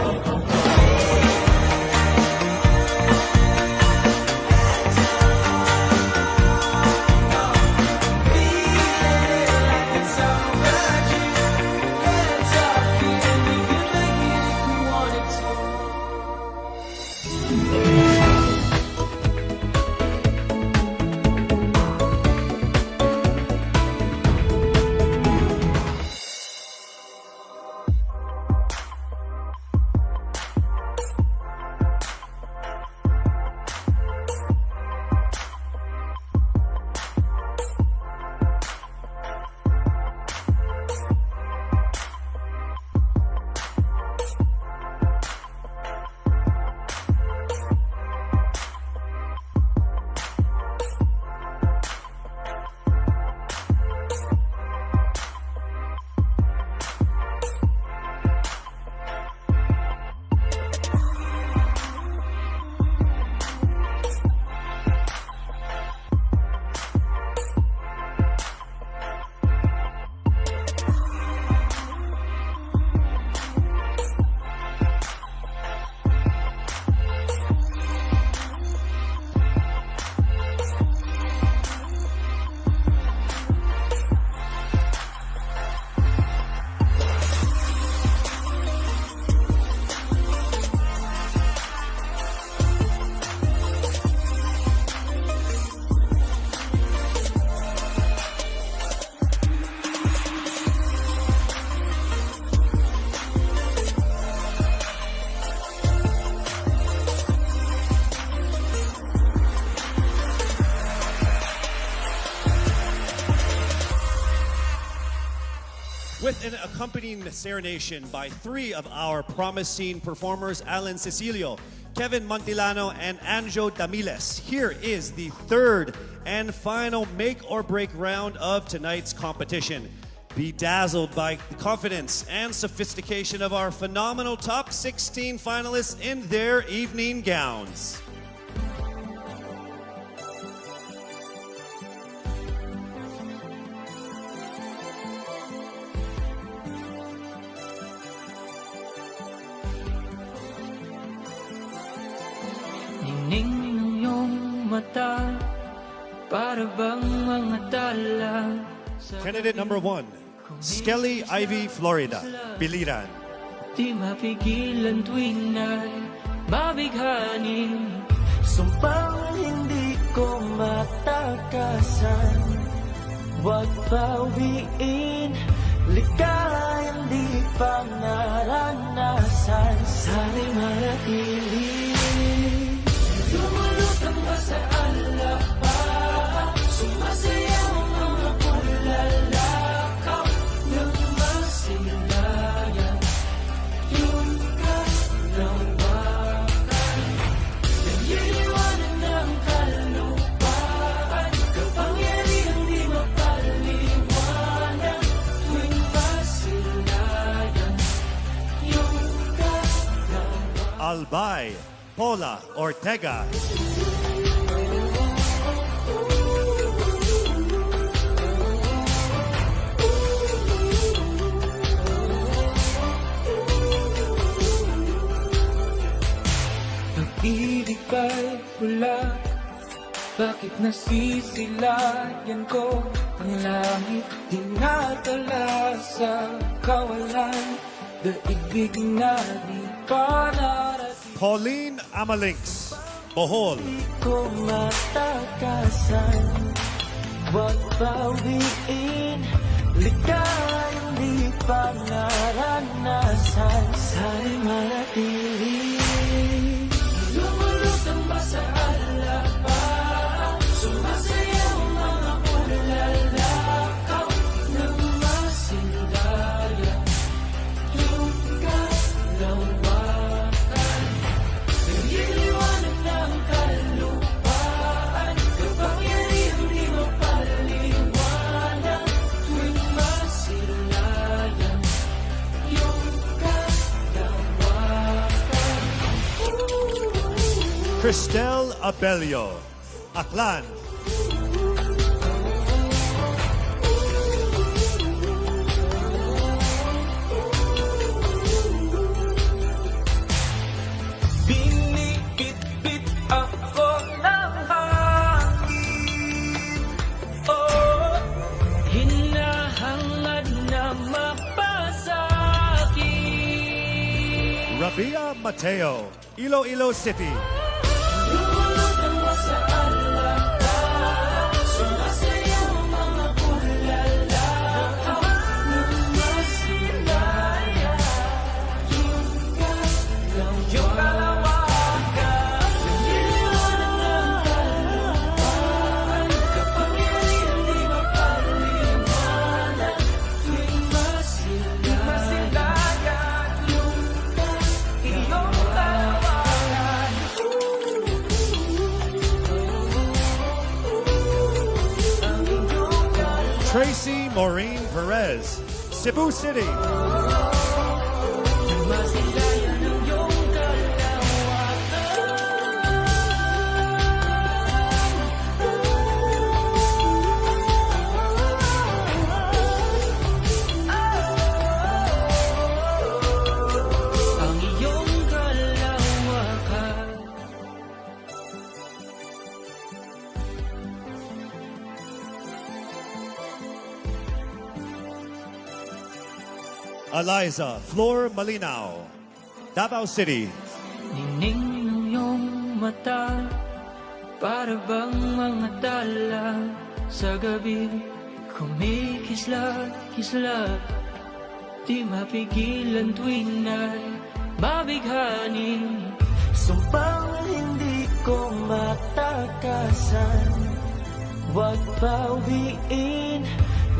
With an accompanying serenation by three of our promising performers, Alan Cecilio, Kevin Montilano, and Anjo Damiles. Here is the third and final make or break round of tonight's competition. Bedazzled by the confidence and sophistication of our phenomenal top 16 finalists in their evening gowns. Ningning ng iyong mata, para bang mga tala. Candidate number 1, Skelly Ivy Florida, Biliran. Di mapigilan tuwing na'y mabighanin. Sumpang hindi ko matakasan. Huwag bawiin, ligayang di pangarap. sana'y manatili. Lumulutang ba sa alapa, sumasayaw ang mga pulalakaw ng masilayan, yung ng bakan, nagliliwanag ng kalupaan, kapangyarihang di mapaliwanag tuwing masilayan, yung Albay Paula Ortega. Pag-ibig ba'y pula? Bakit nasisilayan ko ang langit? Di natala sa kawalan, daigdig na di pa narating. Pauline Amalings, Bohol. Di ko matakasan, huwag bawiin, ligayang di pa naranasan, sana'y manatili. Lumulutang ba sa alapa, sumasayaw ang mga pulalakaw ng masilayan, yung kalawakan, nagliliwanag ng kalupaan, kapangyarihang di mapaliwanag tuwing masilayan, yung kalawakan. Cristel Abelio, Aklan. Binibit-bit ako ng hangin, oh, hinahangad na mapasakit. Rabia Mateo, Iloilo City. Lumulutang ba sa alapa, sumasayaw ang mga pulalakaw ng masilayan, yung kalawakan, nagliliwanag ng kalupaan, kapangyarihang di mapaliwanag tuwing masilayan, yung iyong kalawakan. Tracy Maureen Perez, Cebu City. Masilayan ang iyong kalawakan, ang iyong kalawakan. Eliza Flor Malinaw, Davao City. Ningning ng iyong mata, para bang mga dala sa gabi, kumikisla-kisla, di mapigilan tuwing na'y mabighani. Sumpang hindi ko matakasan, huwag bawiin,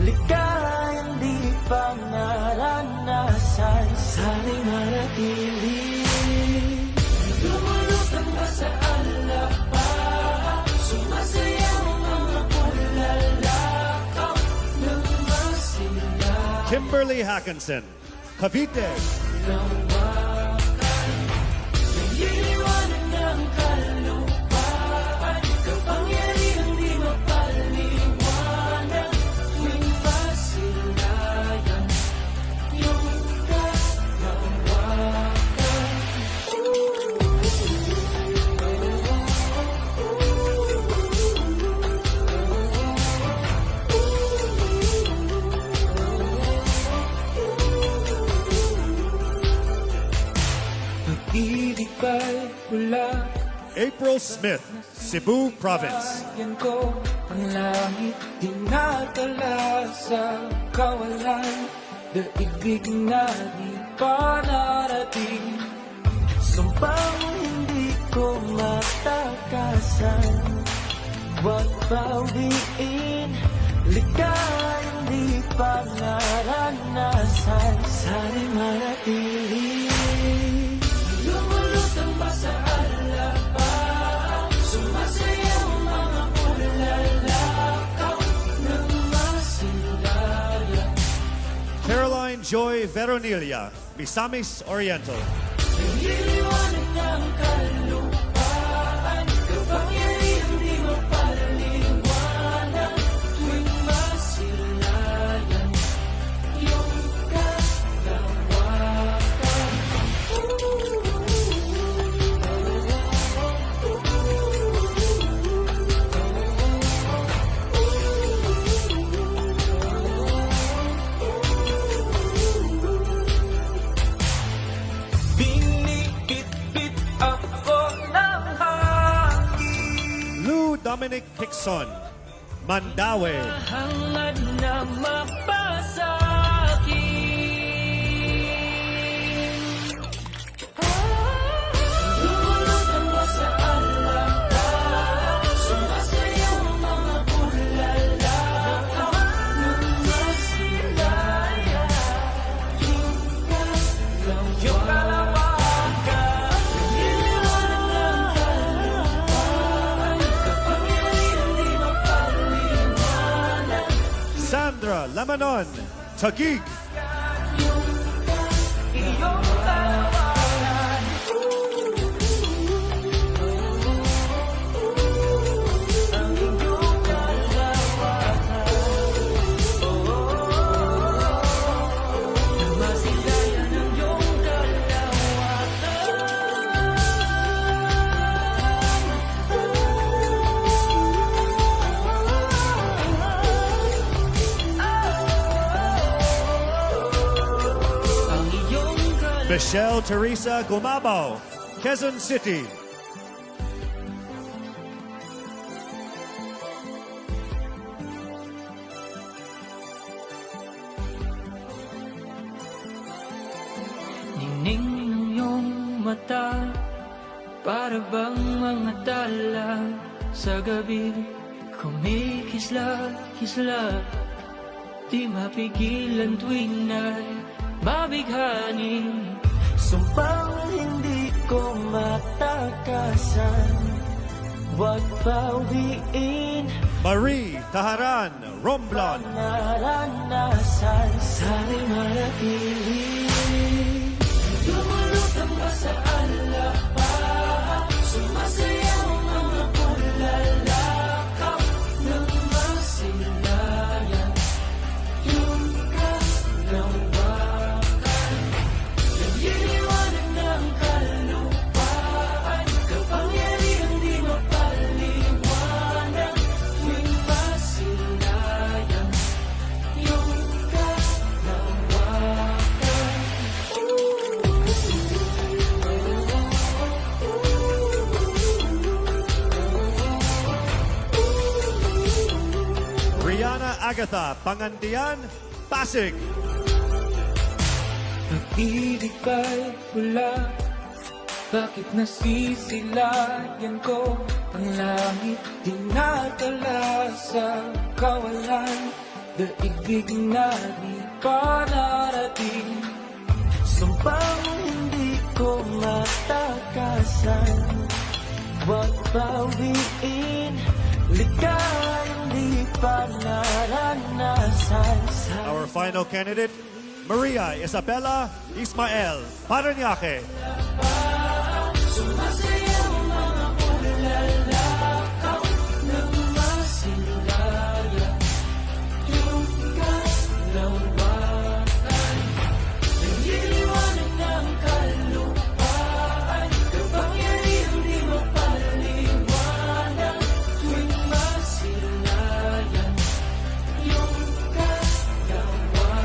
ligayang di pa naranasan, sana'y manatili. Lumulutang ba sa alapa, sumasayaw ang mga pulalakaw ng masilayan, Kimberly Hackinson, Cavite. nagliliwanag ng kalupaan, kapangyarihang di mapaliwanag tuwing masilayan, yung kalawakan. Pag-ibig ba'y pula? April Smith, Cebu Province. Yan ko ang langit, di natala sa kawalan, daigdig na di pa narating, Sumpang hindi ko matakasan, huwag bawiin, ligayan di pa naranasan, sana'y manatili. Lumulutang ba sa alabang, sumasayaw mga pulalakaw ng masilayan. Caroline Joy Veronilla, Misamis Oriental. Nililiwanag ng kalupaan, kapangyarihan di mapalaliwanag, tuwing masilayan iyong kalawakan. Binikit-bit ako ng hangin, Lou Dominic Hickson, Mandaue. hangad na mapasakin. Lumulutang ba sa alabang, sumasayaw mga bulalakaw ng masilayan iyong kalawakan. Nililiwanag ng kalupaan, kapangyarihan di mapaliwanag. Sandra Lamanon, Taguig. Iyong kalawakan. Ang iyong kalawakan. Masilayan ang iyong kalawakan. Ang iyong Michelle Teresa Gumabaw, Quezon City. Ningning ng iyong mata, para bang mga tala sa gabi, kumikisla-kisla, di mapigilan tuwing na'y mabighanin. Sumpang hindi ko matakasan, huwag bawiin, Marie Taharan, Romblon. naranasan, sana'y manatili. Lumulutang ba sa alabang, sumasayaw mga pulalakaw ng masilayan iyong kalawakan. Nililiwanag ng kalupaan, kapangyarihan di mapaliwanag, tuwing masilayan iyong kalawakan. Rihanna Agatha, Pangantian, Pasig. Pag-ibig ba'y pula? Bakit nasisilayan ko ang langit? Dinadala sa kawalan, daigdig na di pa narating. Sumpang hindi ko matakasan, huwag bawiin, ligayan di pa naranasan. Our final candidate, Maria Isabella Ismael, Parañaque. Sumasayaw mga pulalakaw ng masilayan iyong kalawakan. Nililiwanag ng kalupaan, kapangyarihan di mapaliwanag, tuwing masilayan iyong kalawakan.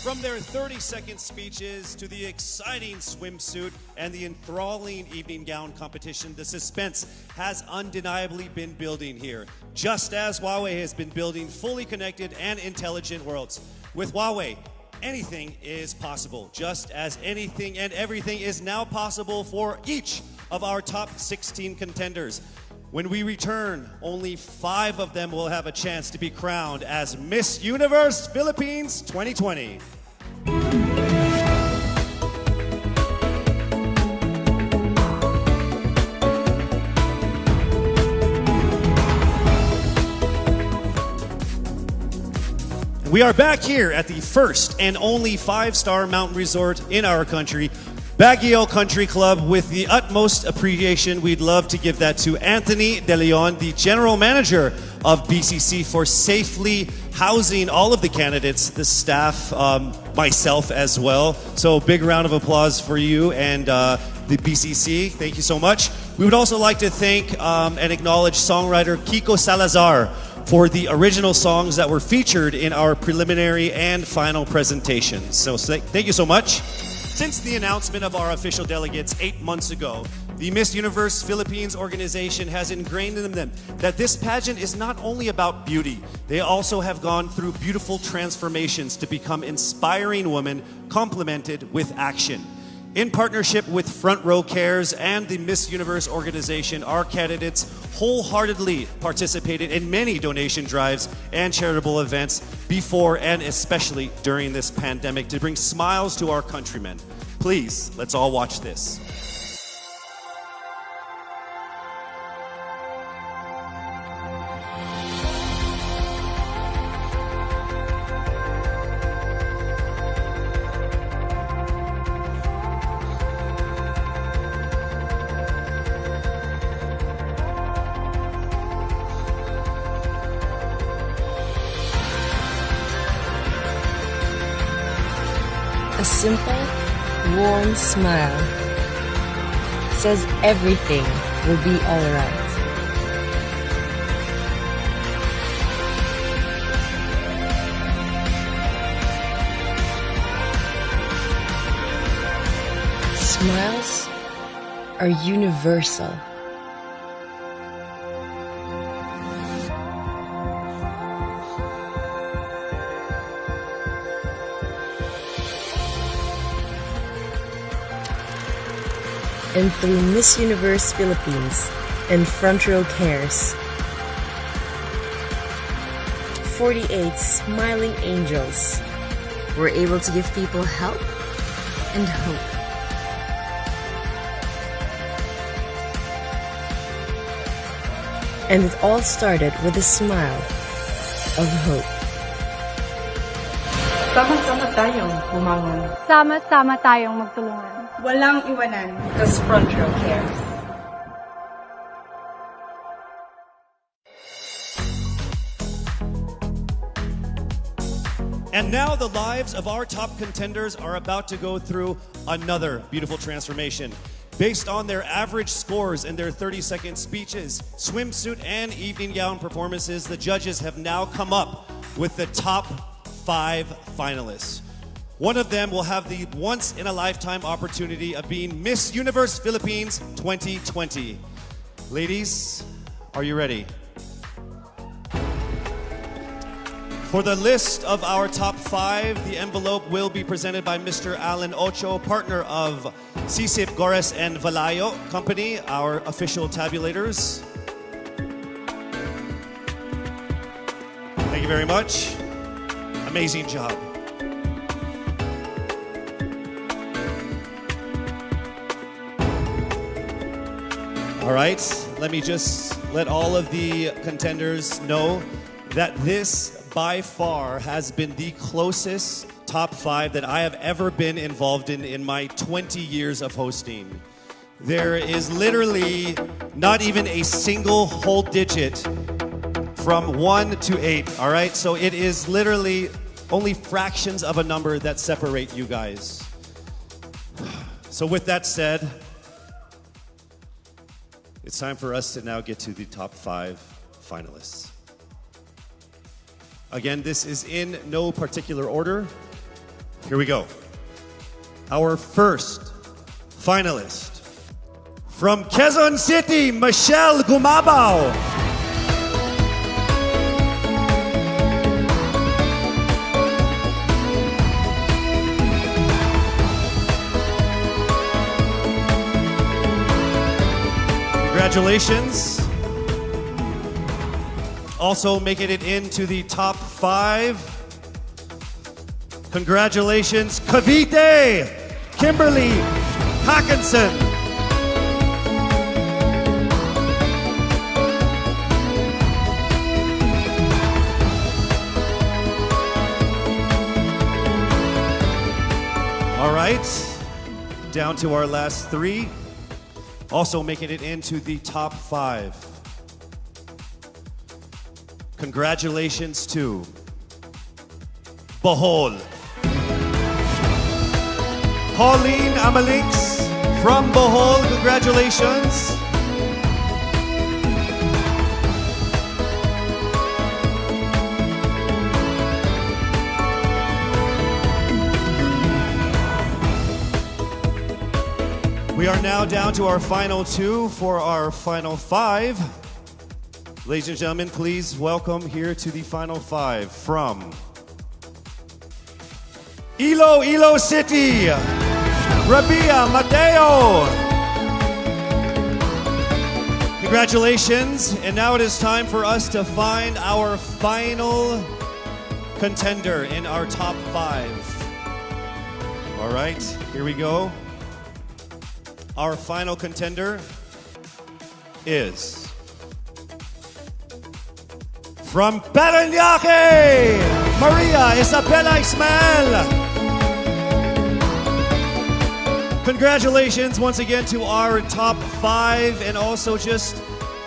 From their 30-second speeches to the exciting swimsuit and the enthralling evening gown competition, the suspense has undeniably been building here, just as Huawei has been building fully connected and intelligent worlds. With Huawei, anything is possible, just as anything and everything is now possible for each of our top 16 contenders. When we return, only 5 of them will have a chance to be crowned as Miss Universe Philippines 2020. We are back here at the first and only 5-star mountain resort in our country, Baguio Country Club. With the utmost appreciation, we'd love to give that to Anthony De Leon, the General Manager of BCC, for safely housing all of the candidates, the staff, myself as well. So big round of applause for you and the BCC. Thank you so much. We would also like to thank and acknowledge songwriter Kiko Salazar for the original songs that were featured in our preliminary and final presentations. So thank you so much. Since the announcement of our official delegates 8 months ago, the Miss Universe Philippines organization has ingrained in them that this pageant is not only about beauty. They also have gone through beautiful transformations to become inspiring women complemented with action. In partnership with Front Row Cares and the Miss Universe organization, our candidates wholeheartedly participated in many donation drives and charitable events before and especially during this pandemic to bring smiles to our countrymen. Please, let's all watch this. A simple, warm smile says everything will be all right. Smiles are universal. And through Miss Universe Philippines and Front Row Cares, 48 smiling angels were able to give people help and hope. And it all started with a smile of hope. Sama-sama tayong bumangon. Sama-sama tayong magtulungan. Walang iwanan. Because Front Row Cares. And now the lives of our top contenders are about to go through another beautiful transformation. Based on their average scores and their 30-second speeches, swimsuit, and evening gown performances, the judges have now come up with the top 5 finalists. One of them will have the once-in-a-lifetime opportunity of being Miss Universe Philippines 2020. Ladies, are you ready? For the list of our top 5, the envelope will be presented by Mr. Alan Ocho, partner of Sisip Gores and Valayo Company, our official tabulators. Thank you very much. Amazing job. All right, let me just let all of the contenders know that this by far has been the closest top 5 that I have ever been involved in my 20 years of hosting. There is literally not even a single whole digit from 1 to 8, all right? So it is literally only fractions of a number that separate you guys. So with that said, it's time for us to now get to the top 5 finalists. Again, this is in no particular order. Here we go. Our first finalist from Quezon City, Michelle Gumabao. Congratulations. Also making it into the top 5. Congratulations, Cavite, Kimberly Hackinson. All right, down to our last 3. Also making it into the top 5. Congratulations to Bohol. Pauline Amalinks from Bohol, congratulations. We are now down to our final 2 for our final 5. Ladies and gentlemen, please welcome here to the final 5 from Iloilo City, Rabia Mateo. Congratulations. And now it is time for us to find our final contender in our top 5. All right, here we go. Our final contender is from Parañaque, Maria Isabela Ismael. Congratulations once again to our top 5, and also just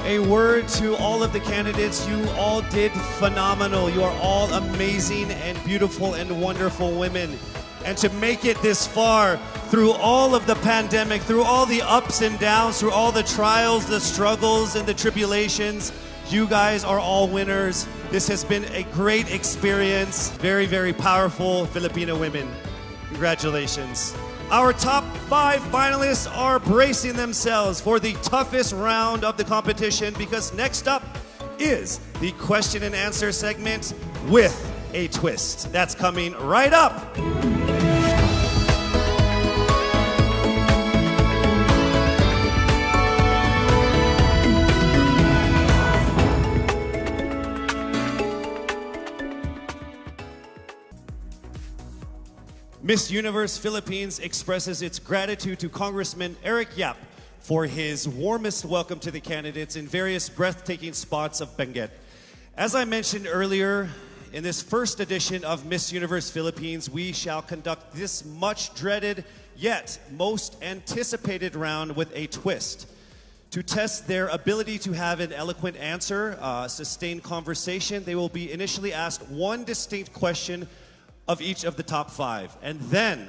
a word to all of the candidates. You all did phenomenal. You are all amazing and beautiful and wonderful women. And to make it this far through all of the pandemic, through all the ups and downs, through all the trials, the struggles, and the tribulations, you guys are all winners. This has been a great experience. Very, very powerful Filipino women. Congratulations. Our top 5 finalists are bracing themselves for the toughest round of the competition, because next up is the question and answer segment with a twist. That's coming right up. Miss Universe Philippines expresses its gratitude to Congressman Eric Yap for his warmest welcome to the candidates in various breathtaking spots of Benguet. As I mentioned earlier, in this first edition of Miss Universe Philippines, we shall conduct this much dreaded yet most anticipated round with a twist. To test their ability to have an eloquent answer, sustained conversation, they will be initially asked one distinct question of each of the top 5. And then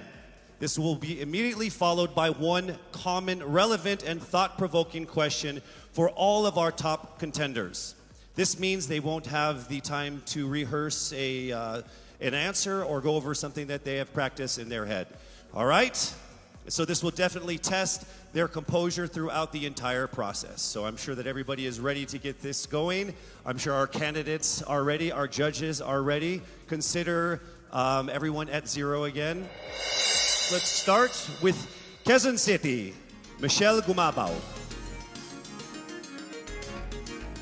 this will be immediately followed by one common, relevant, and thought-provoking question for all of our top contenders. This means they won't have the time to rehearse an answer or go over something that they have practiced in their head. All right? So this will definitely test their composure throughout the entire process. So I'm sure that everybody is ready to get this going. I'm sure our candidates are ready, our judges are ready. Consider everyone at 0 again. Let's start with Quezon City, Michelle Gumabao.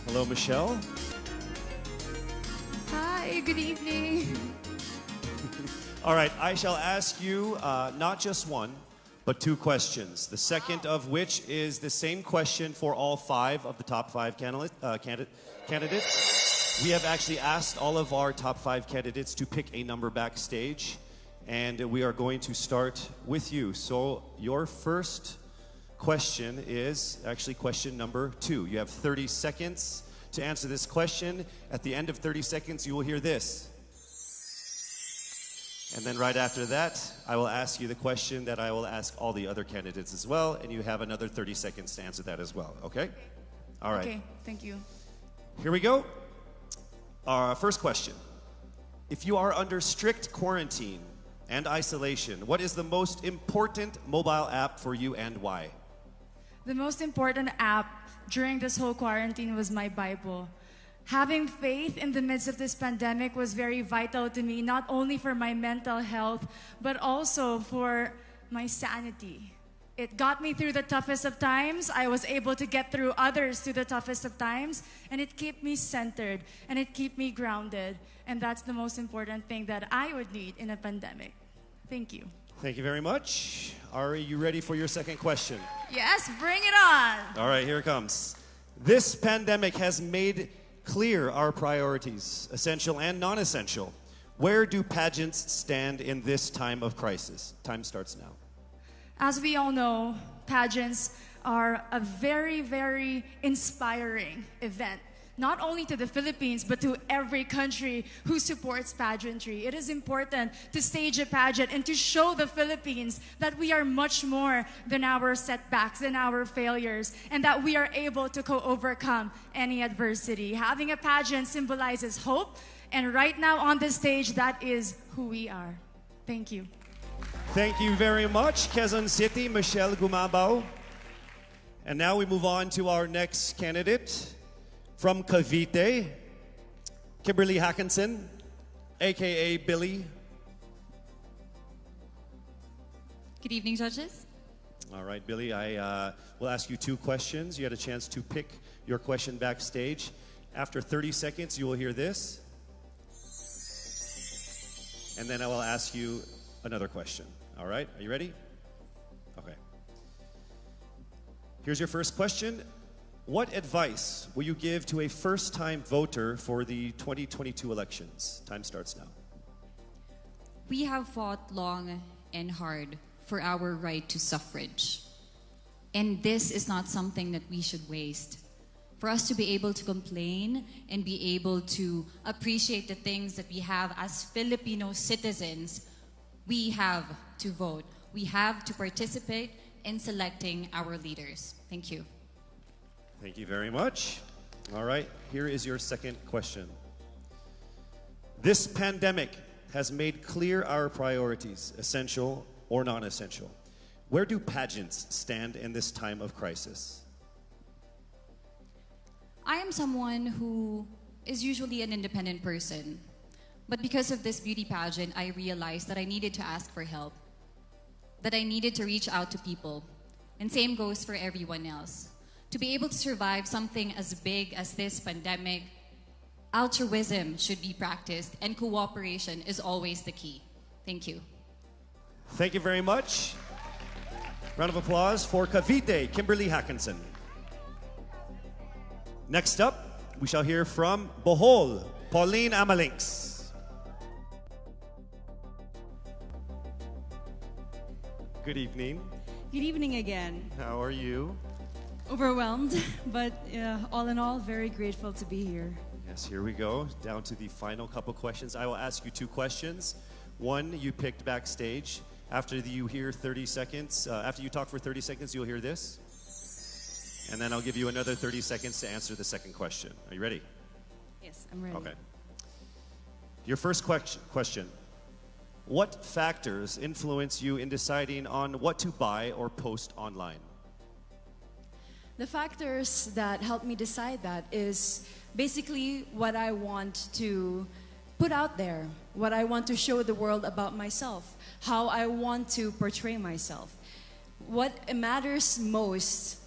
Hello, Michelle. Hi, good evening. All right, I shall ask you not just one, but 2 questions. The second of which is the same question for all 5 of the top 5 candidates. We have actually asked all of our top 5 candidates to pick a number backstage, and we are going to start with you. So your first question is actually question number 2. You have 30 seconds to answer this question. At the end of 30 seconds, you will hear this. And then right after that, I will ask you the question that I will ask all the other candidates as well, and you have another 30 seconds to answer that as well, okay? All right. Okay, thank you. Here we go. Our first question. If you are under strict quarantine and isolation, what is the most important mobile app for you and why? The most important app during this whole quarantine was my Bible. Having faith in the midst of this pandemic was very vital to me, not only for my mental health, but also for my sanity. It got me through the toughest of times. I was able to get through others through the toughest of times, and it kept me centered, and it kept me grounded. And that's the most important thing that I would need in a pandemic. Thank you. Thank you very much. Ari, you ready for your second question? Yes, bring it on. All right, here it comes. This pandemic has made clear our priorities, essential and non-essential. Where do pageants stand in this time of crisis? Time starts now. As we all know, pageants are a very, very inspiring event, not only to the Philippines, but to every country who supports pageantry. It is important to stage a pageant and to show the Philippines that we are much more than our setbacks, than our failures, and that we are able to overcome any adversity. Having a pageant symbolizes hope, and right now on the stage, that is who we are. Thank you. Thank you very much, Quezon City, Michelle Gumabao. And now we move on to our next candidate. From Cavite, Kimberly Hackinson, aka Billy. Good evening, judges. All right, Billy, I will ask you 2 questions. You had a chance to pick your question backstage. After 30 seconds, you will hear this. And then I will ask you another question. All right, are you ready? Okay. Here's your first question. What advice will you give to a first-time voter for the 2022 elections? Time starts now. We have fought long and hard for our right to suffrage. And this is not something that we should waste. For us to be able to complain and be able to appreciate the things that we have as Filipino citizens, we have to vote. We have to participate in selecting our leaders. Thank you. Thank you very much. All right, here is your second question. This pandemic has made clear our priorities, essential or non-essential. Where do pageants stand in this time of crisis? I am someone who is usually an independent person. But because of this beauty pageant, I realized that I needed to ask for help, that I needed to reach out to people. And same goes for everyone else. To be able to survive something as big as this pandemic, altruism should be practiced and cooperation is always the key. Thank you. Thank you very much. Round of applause for Cavite, Kimberly Hackinson. Next up, we shall hear from Bohol, Pauline Amalinks. Good evening. Good evening again. How are you? Overwhelmed, but all in all, very grateful to be here. Yes, here we go. Down to the final couple questions. I will ask you 2 questions. One you picked backstage. After you hear 30 seconds, after you talk for 30 seconds, you'll hear this. And then I'll give you another 30 seconds to answer the second question. Are you ready? Yes, I'm ready. Okay. Your first question. What factors influence you in deciding on what to buy or post online? The factors that help me decide that is basically what I want to put out there, what I want to show the world about myself, how I want to portray myself. What matters most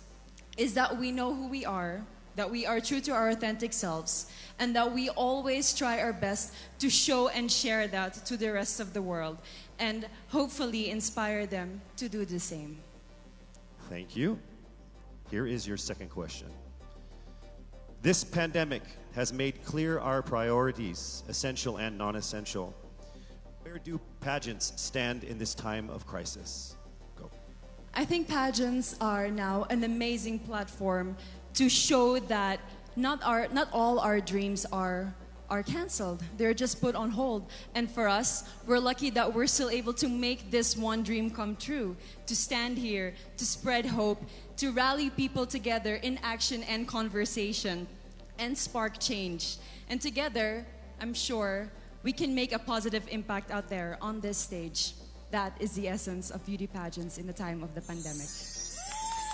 is that we know who we are, that we are true to our authentic selves, and that we always try our best to show and share that to the rest of the world, and hopefully inspire them to do the same. Thank you. Here is your second question. This pandemic has made clear our priorities, essential and non-essential. Where do pageants stand in this time of crisis? Go. I think pageants are now an amazing platform to show that not all our dreams are canceled. They're just put on hold. And for us, we're lucky that we're still able to make this one dream come true, to stand here, to spread hope, to rally people together in action and conversation, and spark change. And together, I'm sure, we can make a positive impact out there on this stage. That is the essence of beauty pageants in the time of the pandemic.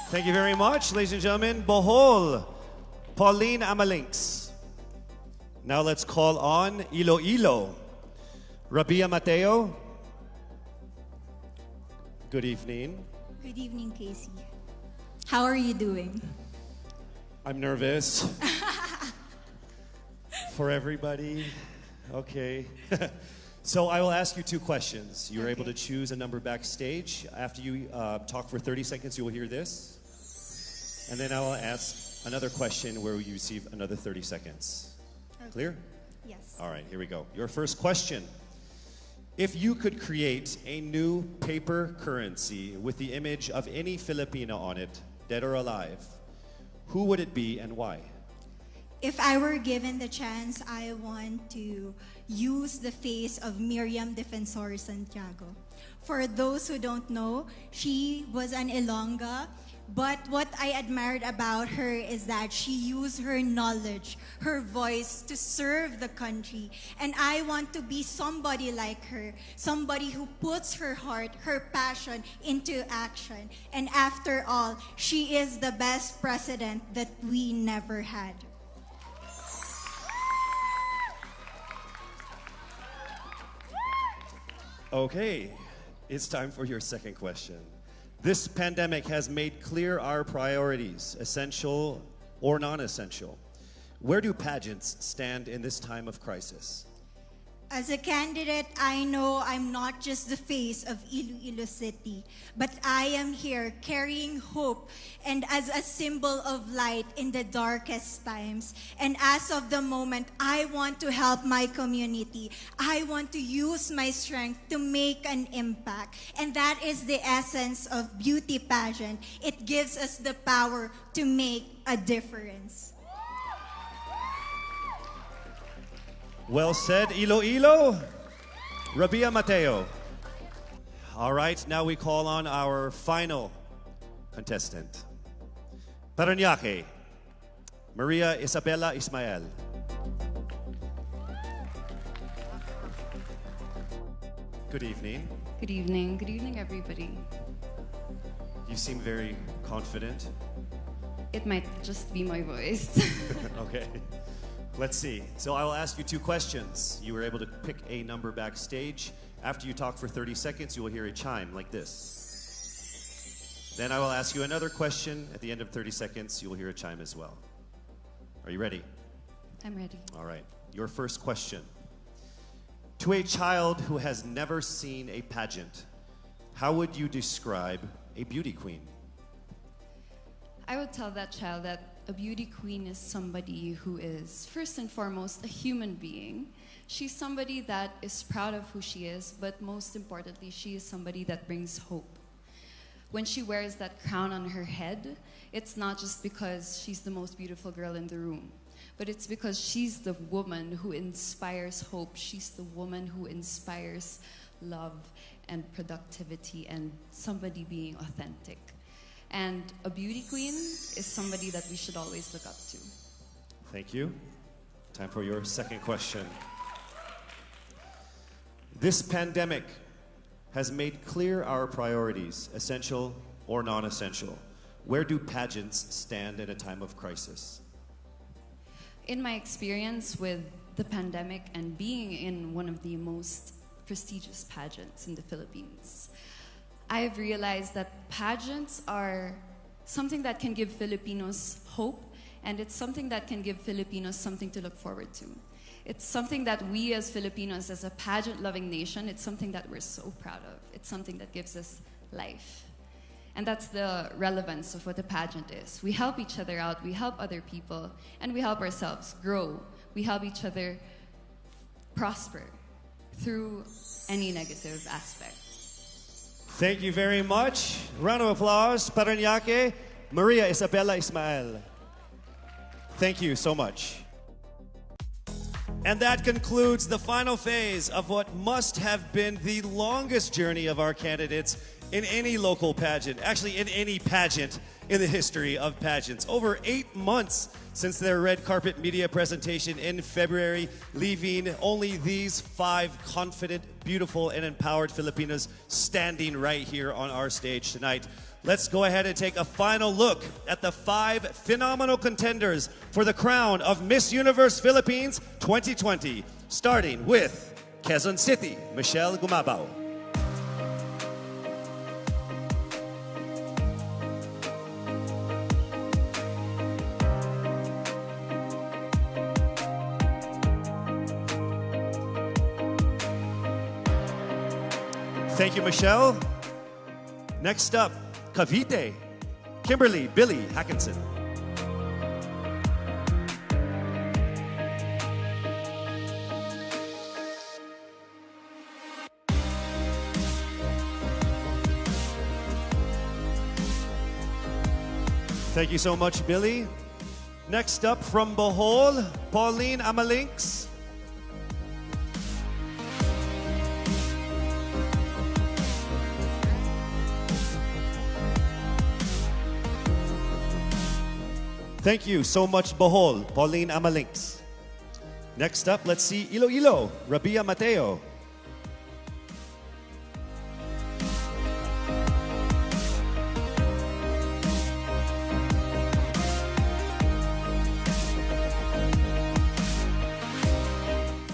Thank you very much, ladies and gentlemen. Bohol, Pauline Amalinks. Now let's call on Iloilo, Rabia Mateo. Good evening. Good evening, Casey. How are you doing? I'm nervous. For everybody. Okay. So I will ask you two questions. You're able to choose a number backstage. After you talk for 30 seconds, you will hear this. And then I will ask another question where you receive another 30 seconds. Okay. Clear? Yes. All right, here we go. Your first question. If you could create a new paper currency with the image of any Filipino on it, dead or alive, who would it be and why? If I were given the chance, I want to use the face of Miriam Defensor Santiago. For those who don't know, she was an Ilongga, but what I admired about her is that she used her knowledge, her voice to serve the country. And I want to be somebody like her, somebody who puts her heart, her passion into action. And after all, she is the best president that we never had. Okay, it's time for your second question. This pandemic has made clear our priorities, essential or non-essential. Where do pageants stand in this time of crisis? As a candidate, I know I'm not just the face of Iloilo City, but I am here carrying hope and as a symbol of light in the darkest times. And as of the moment, I want to help my community. I want to use my strength to make an impact. And that is the essence of beauty pageant. It gives us the power to make a difference. Well said, Iloilo. Rabia Mateo. All right, now we call on our final contestant. Parañaque, Maria Isabella Ismael. Good evening. Good evening. Good evening, everybody. You seem very confident. It might just be my voice. Okay. Let's see. So I will ask you two questions. You were able to pick a number backstage. After you talk for 30 seconds, you will hear a chime like this. Then I will ask you another question. At the end of 30 seconds, you will hear a chime as well. Are you ready? I'm ready. All right. Your first question. To a child who has never seen a pageant, how would you describe a beauty queen? I would tell that child that a beauty queen is somebody who is, first and foremost, a human being. She's somebody that is proud of who she is, but most importantly, she is somebody that brings hope. When she wears that crown on her head, it's not just because she's the most beautiful girl in the room, but it's because she's the woman who inspires hope. She's the woman who inspires love and productivity and somebody being authentic. And a beauty queen is somebody that we should always look up to. Thank you. Time for your second question. This pandemic has made clear our priorities, essential or non-essential. Where do pageants stand in a time of crisis? In my experience with the pandemic and being in one of the most prestigious pageants in the Philippines, I've realized that pageants are something that can give Filipinos hope, and it's something that can give Filipinos something to look forward to. It's something that we as Filipinos, as a pageant-loving nation, it's something that we're so proud of. It's something that gives us life. And that's the relevance of what a pageant is. We help each other out, we help other people, and we help ourselves grow. We help each other prosper through any negative aspect. Thank you very much. Round of applause, Parañaque, Maria Isabella Ismael. Thank you so much. And that concludes the final phase of what must have been the longest journey of our candidates in any local pageant, actually in any pageant in the history of pageants. Over 8 months since their red carpet media presentation in February, leaving only these 5 confident, beautiful, and empowered Filipinas standing right here on our stage tonight. Let's go ahead and take a final look at the 5 phenomenal contenders for the crown of Miss Universe Philippines 2020, starting with Quezon City, Michelle Gumabao. Thank you, Michelle. Next up, Cavite, Kimberly Billy Hackinson. Thank you so much, Billy. Next up from Bohol, Pauline Amalinks. Thank you so much, Bohol, Pauline Amalinks. Next up, let's see Iloilo, Rabia Mateo.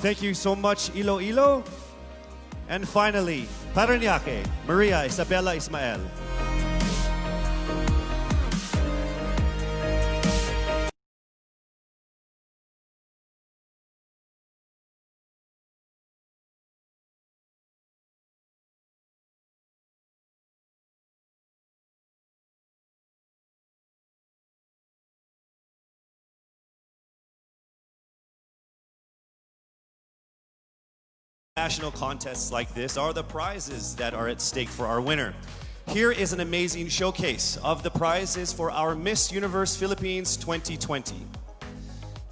Thank you so much, Iloilo. And finally, Parañaque, Maria Isabella Ismael. National contests like this are the prizes that are at stake for our winner. Here is an amazing showcase of the prizes for our Miss Universe Philippines 2020.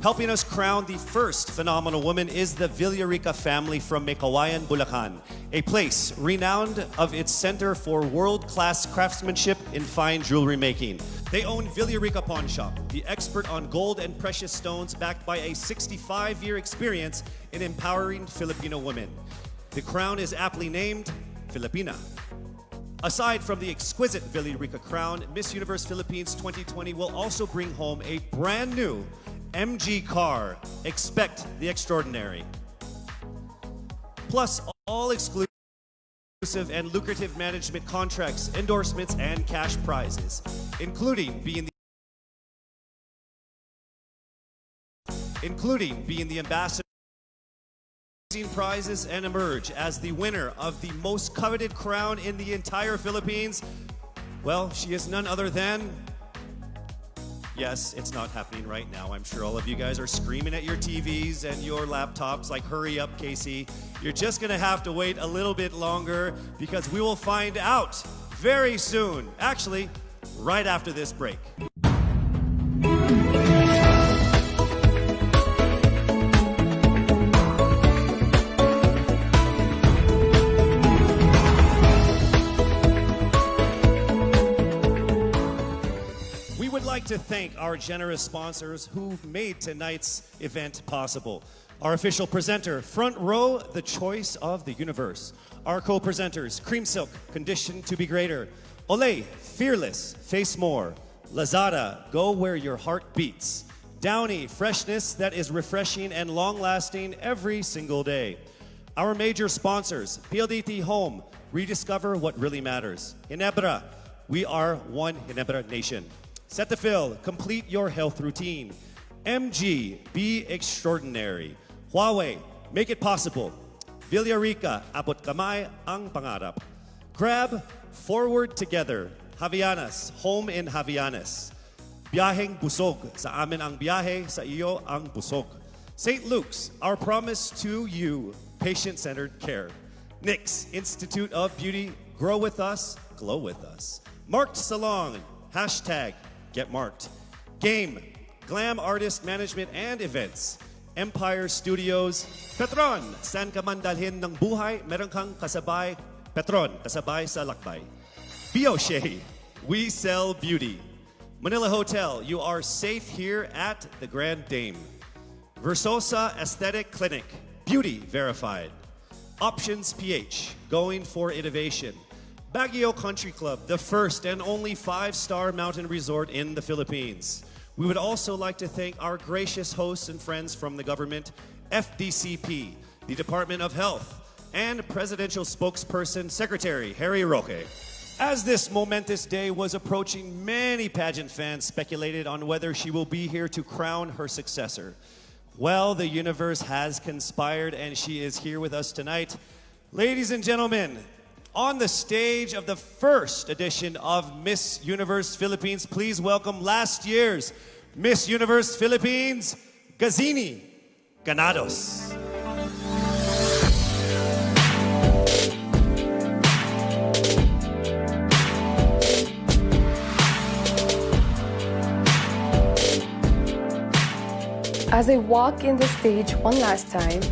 Helping us crown the first phenomenal woman is the Villarica family from Mekawayan, Bulacan, a place renowned of its center for world-class craftsmanship in fine jewelry making. They own Villarica Pawn Shop, the expert on gold and precious stones, backed by a 65-year experience in empowering Filipino women. The crown is aptly named Filipina. Aside from the exquisite Villarica crown, Miss Universe Philippines 2020 will also bring home a brand new MG car. Expect the extraordinary. Plus, all exclusive and lucrative management contracts, endorsements, and cash prizes, including being the ambassador, prizes, and emerge as the winner of the most coveted crown in the entire Philippines. Well, she is none other than... Yes, it's not happening right now. I'm sure all of you guys are screaming at your TVs and your laptops like, hurry up, Casey. You're just gonna have to wait a little bit longer because we will find out very soon. Actually, right after this break. To thank our generous sponsors who made tonight's event possible. Our official presenter, Front Row, the choice of the universe. Our co-presenters, Cream Silk, Conditioned to be Greater. Olay, Fearless, Face More. Lazada, Go Where Your Heart Beats. Downy, freshness that is refreshing and long-lasting every single day. Our major sponsors, PLDT Home, rediscover what really matters. Ginebra, we are one Ginebra nation. Cetaphil, complete your health routine. MG, be extraordinary. Huawei, make it possible. Villarica, abot kamay ang pangarap. Grab, forward together. Javianas, home in Javianas. Biyaheng busog, sa amin ang biyahe, sa iyo ang busog. St. Luke's, our promise to you, patient-centered care. NYX, Institute of Beauty, grow with us, glow with us. Marked Salon, hashtag, Get Marked. Game, Glam Artist Management and Events. Empire Studios. Petron, saan ka man dalhin ng buhay, meron kang kasabay. Petron, kasabay sa lakbay. Bioche, we sell beauty. Manila Hotel, you are safe here at the Grand Dame. Versosa Aesthetic Clinic, beauty verified. Options PH, going for innovation. Baguio Country Club, the first and only 5-star mountain resort in the Philippines. We would also like to thank our gracious hosts and friends from the government, FDCP, the Department of Health, and Presidential Spokesperson Secretary Harry Roque. As this momentous day was approaching, many pageant fans speculated on whether she will be here to crown her successor. Well, the universe has conspired and she is here with us tonight. Ladies and gentlemen, on the stage of the first edition of Miss Universe Philippines, please welcome last year's Miss Universe Philippines, Gazini Ganados. As I walk in the stage one last time,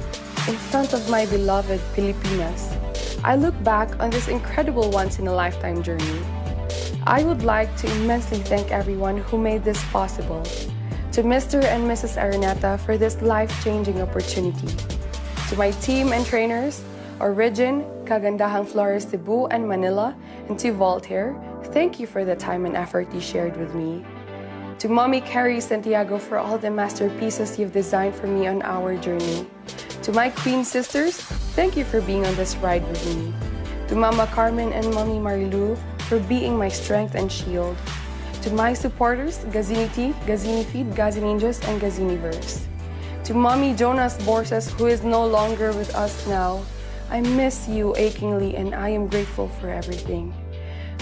in front of my beloved Pilipinas, I look back on this incredible once-in-a-lifetime journey. I would like to immensely thank everyone who made this possible. To Mr. and Mrs. Araneta for this life-changing opportunity. To my team and trainers, Origin, Kagandahang Flores Cebu and Manila, and to Voltaire, thank you for the time and effort you shared with me. To Mommy Carrie Santiago for all the masterpieces you've designed for me on our journey. To my Queen sisters, thank you for being on this ride with me. To Mama Carmen and Mommy Marilu for being my strength and shield. To my supporters, Gazini Tea, Gazini Feed, Gazininjas, and Gaziniverse. To Mommy Jonas Borses, who is no longer with us now, I miss you achingly and I am grateful for everything.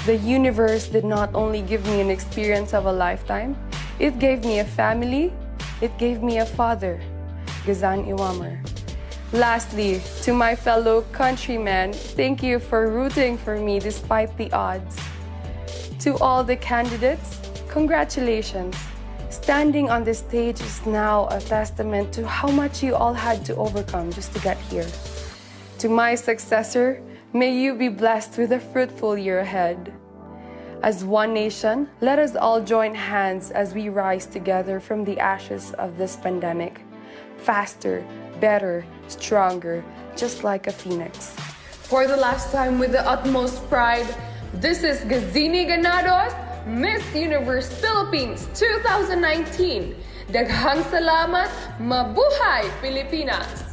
The universe did not only give me an experience of a lifetime, it gave me a family, it gave me a father, Gazan Iwamer. Lastly, to my fellow countrymen, thank you for rooting for me despite the odds. To all the candidates, congratulations. Standing on this stage is now a testament to how much you all had to overcome just to get here. To my successor, may you be blessed with a fruitful year ahead. As one nation, let us all join hands as we rise together from the ashes of this pandemic. Faster, better, stronger, just like a phoenix. For the last time with the utmost pride, this is Gazini Ganados, Miss Universe Philippines 2019. Daghang salamat, mabuhay Pilipinas!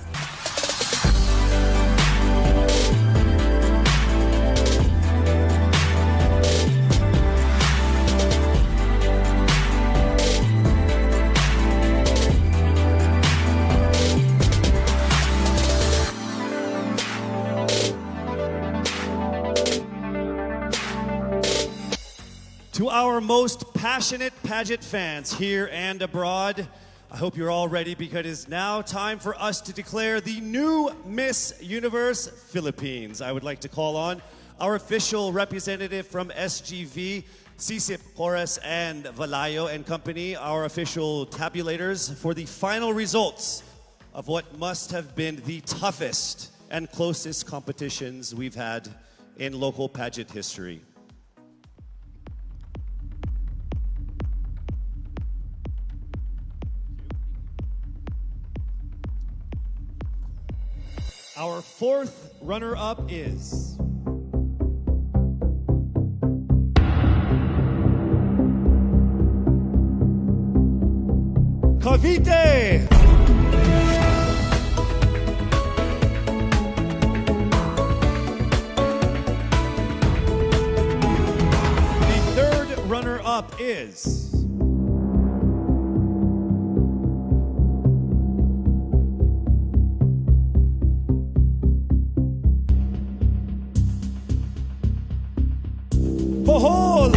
To our most passionate pageant fans here and abroad, I hope you're all ready because it is now time for us to declare the new Miss Universe Philippines. I would like to call on our official representative from SGV, Sisip Porras and Valayo and Company, our official tabulators for the final results of what must have been the toughest and closest competitions we've had in local pageant history. Our fourth runner-up is Cavite. The third runner-up is Bohol!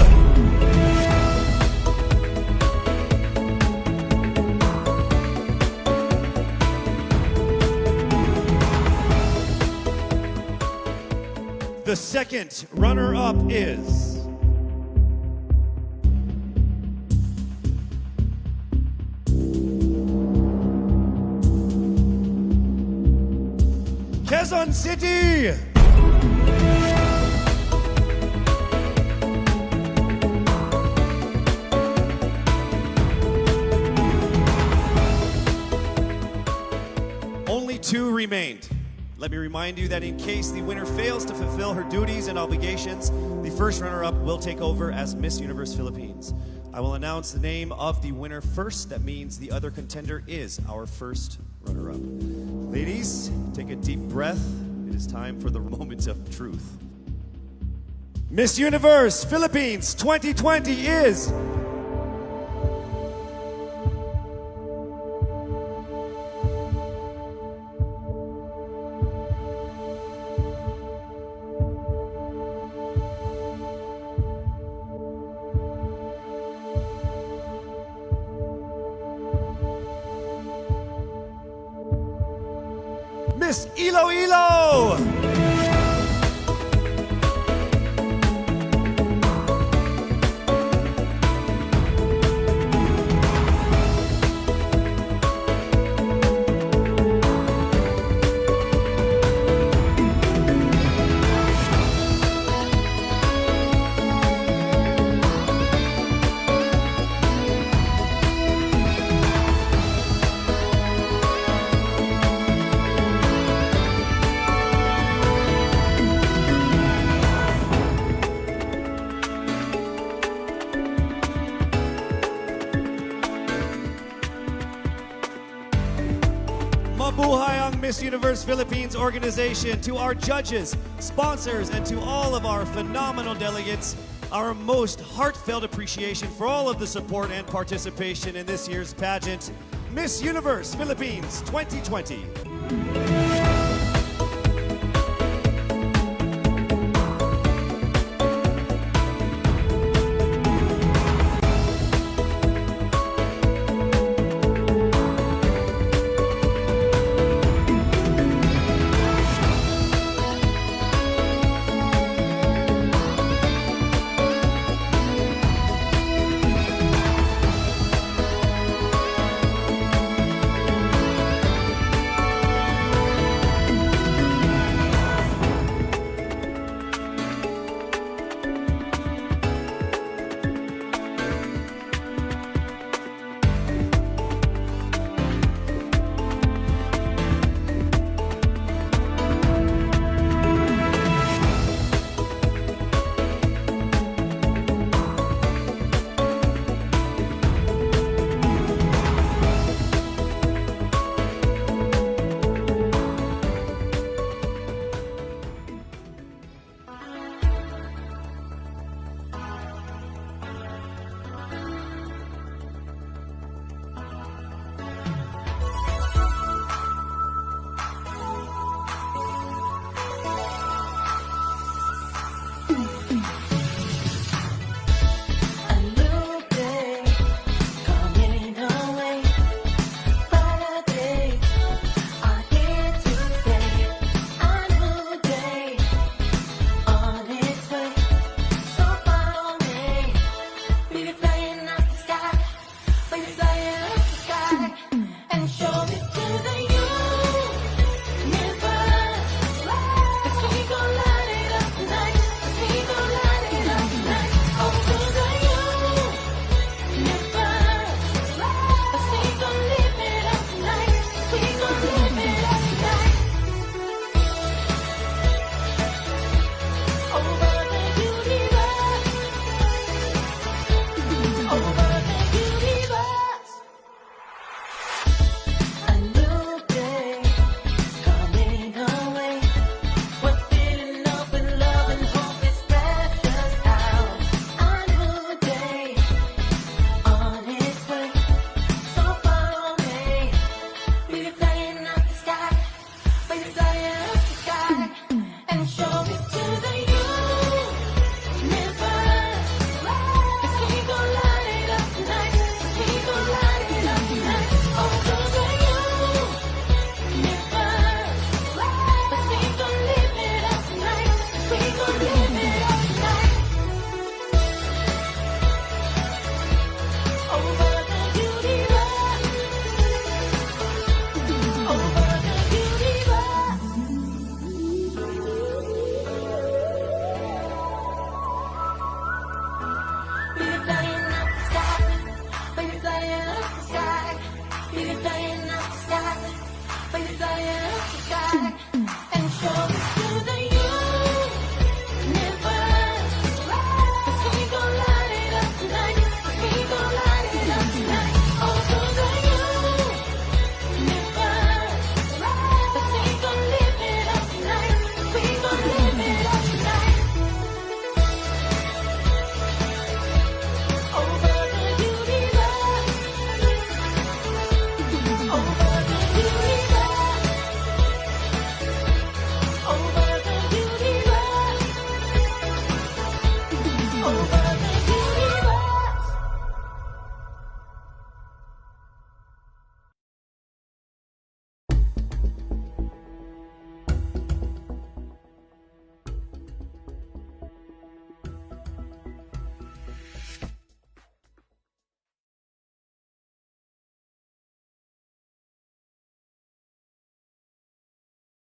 The second runner-up is Quezon City! remained. Let me remind you that in case the winner fails to fulfill her duties and obligations, the first runner-up will take over as Miss Universe Philippines. I will announce the name of the winner first. That means the other contender is our first runner-up. Ladies, take a deep breath. It is time for the moment of truth. Miss Universe Philippines 2020 is... Miss Iloilo! Mabuhay ang Miss Universe Philippines organization. To our judges, sponsors, and to all of our phenomenal delegates, our most heartfelt appreciation for all of the support and participation in this year's pageant, Miss Universe Philippines 2020.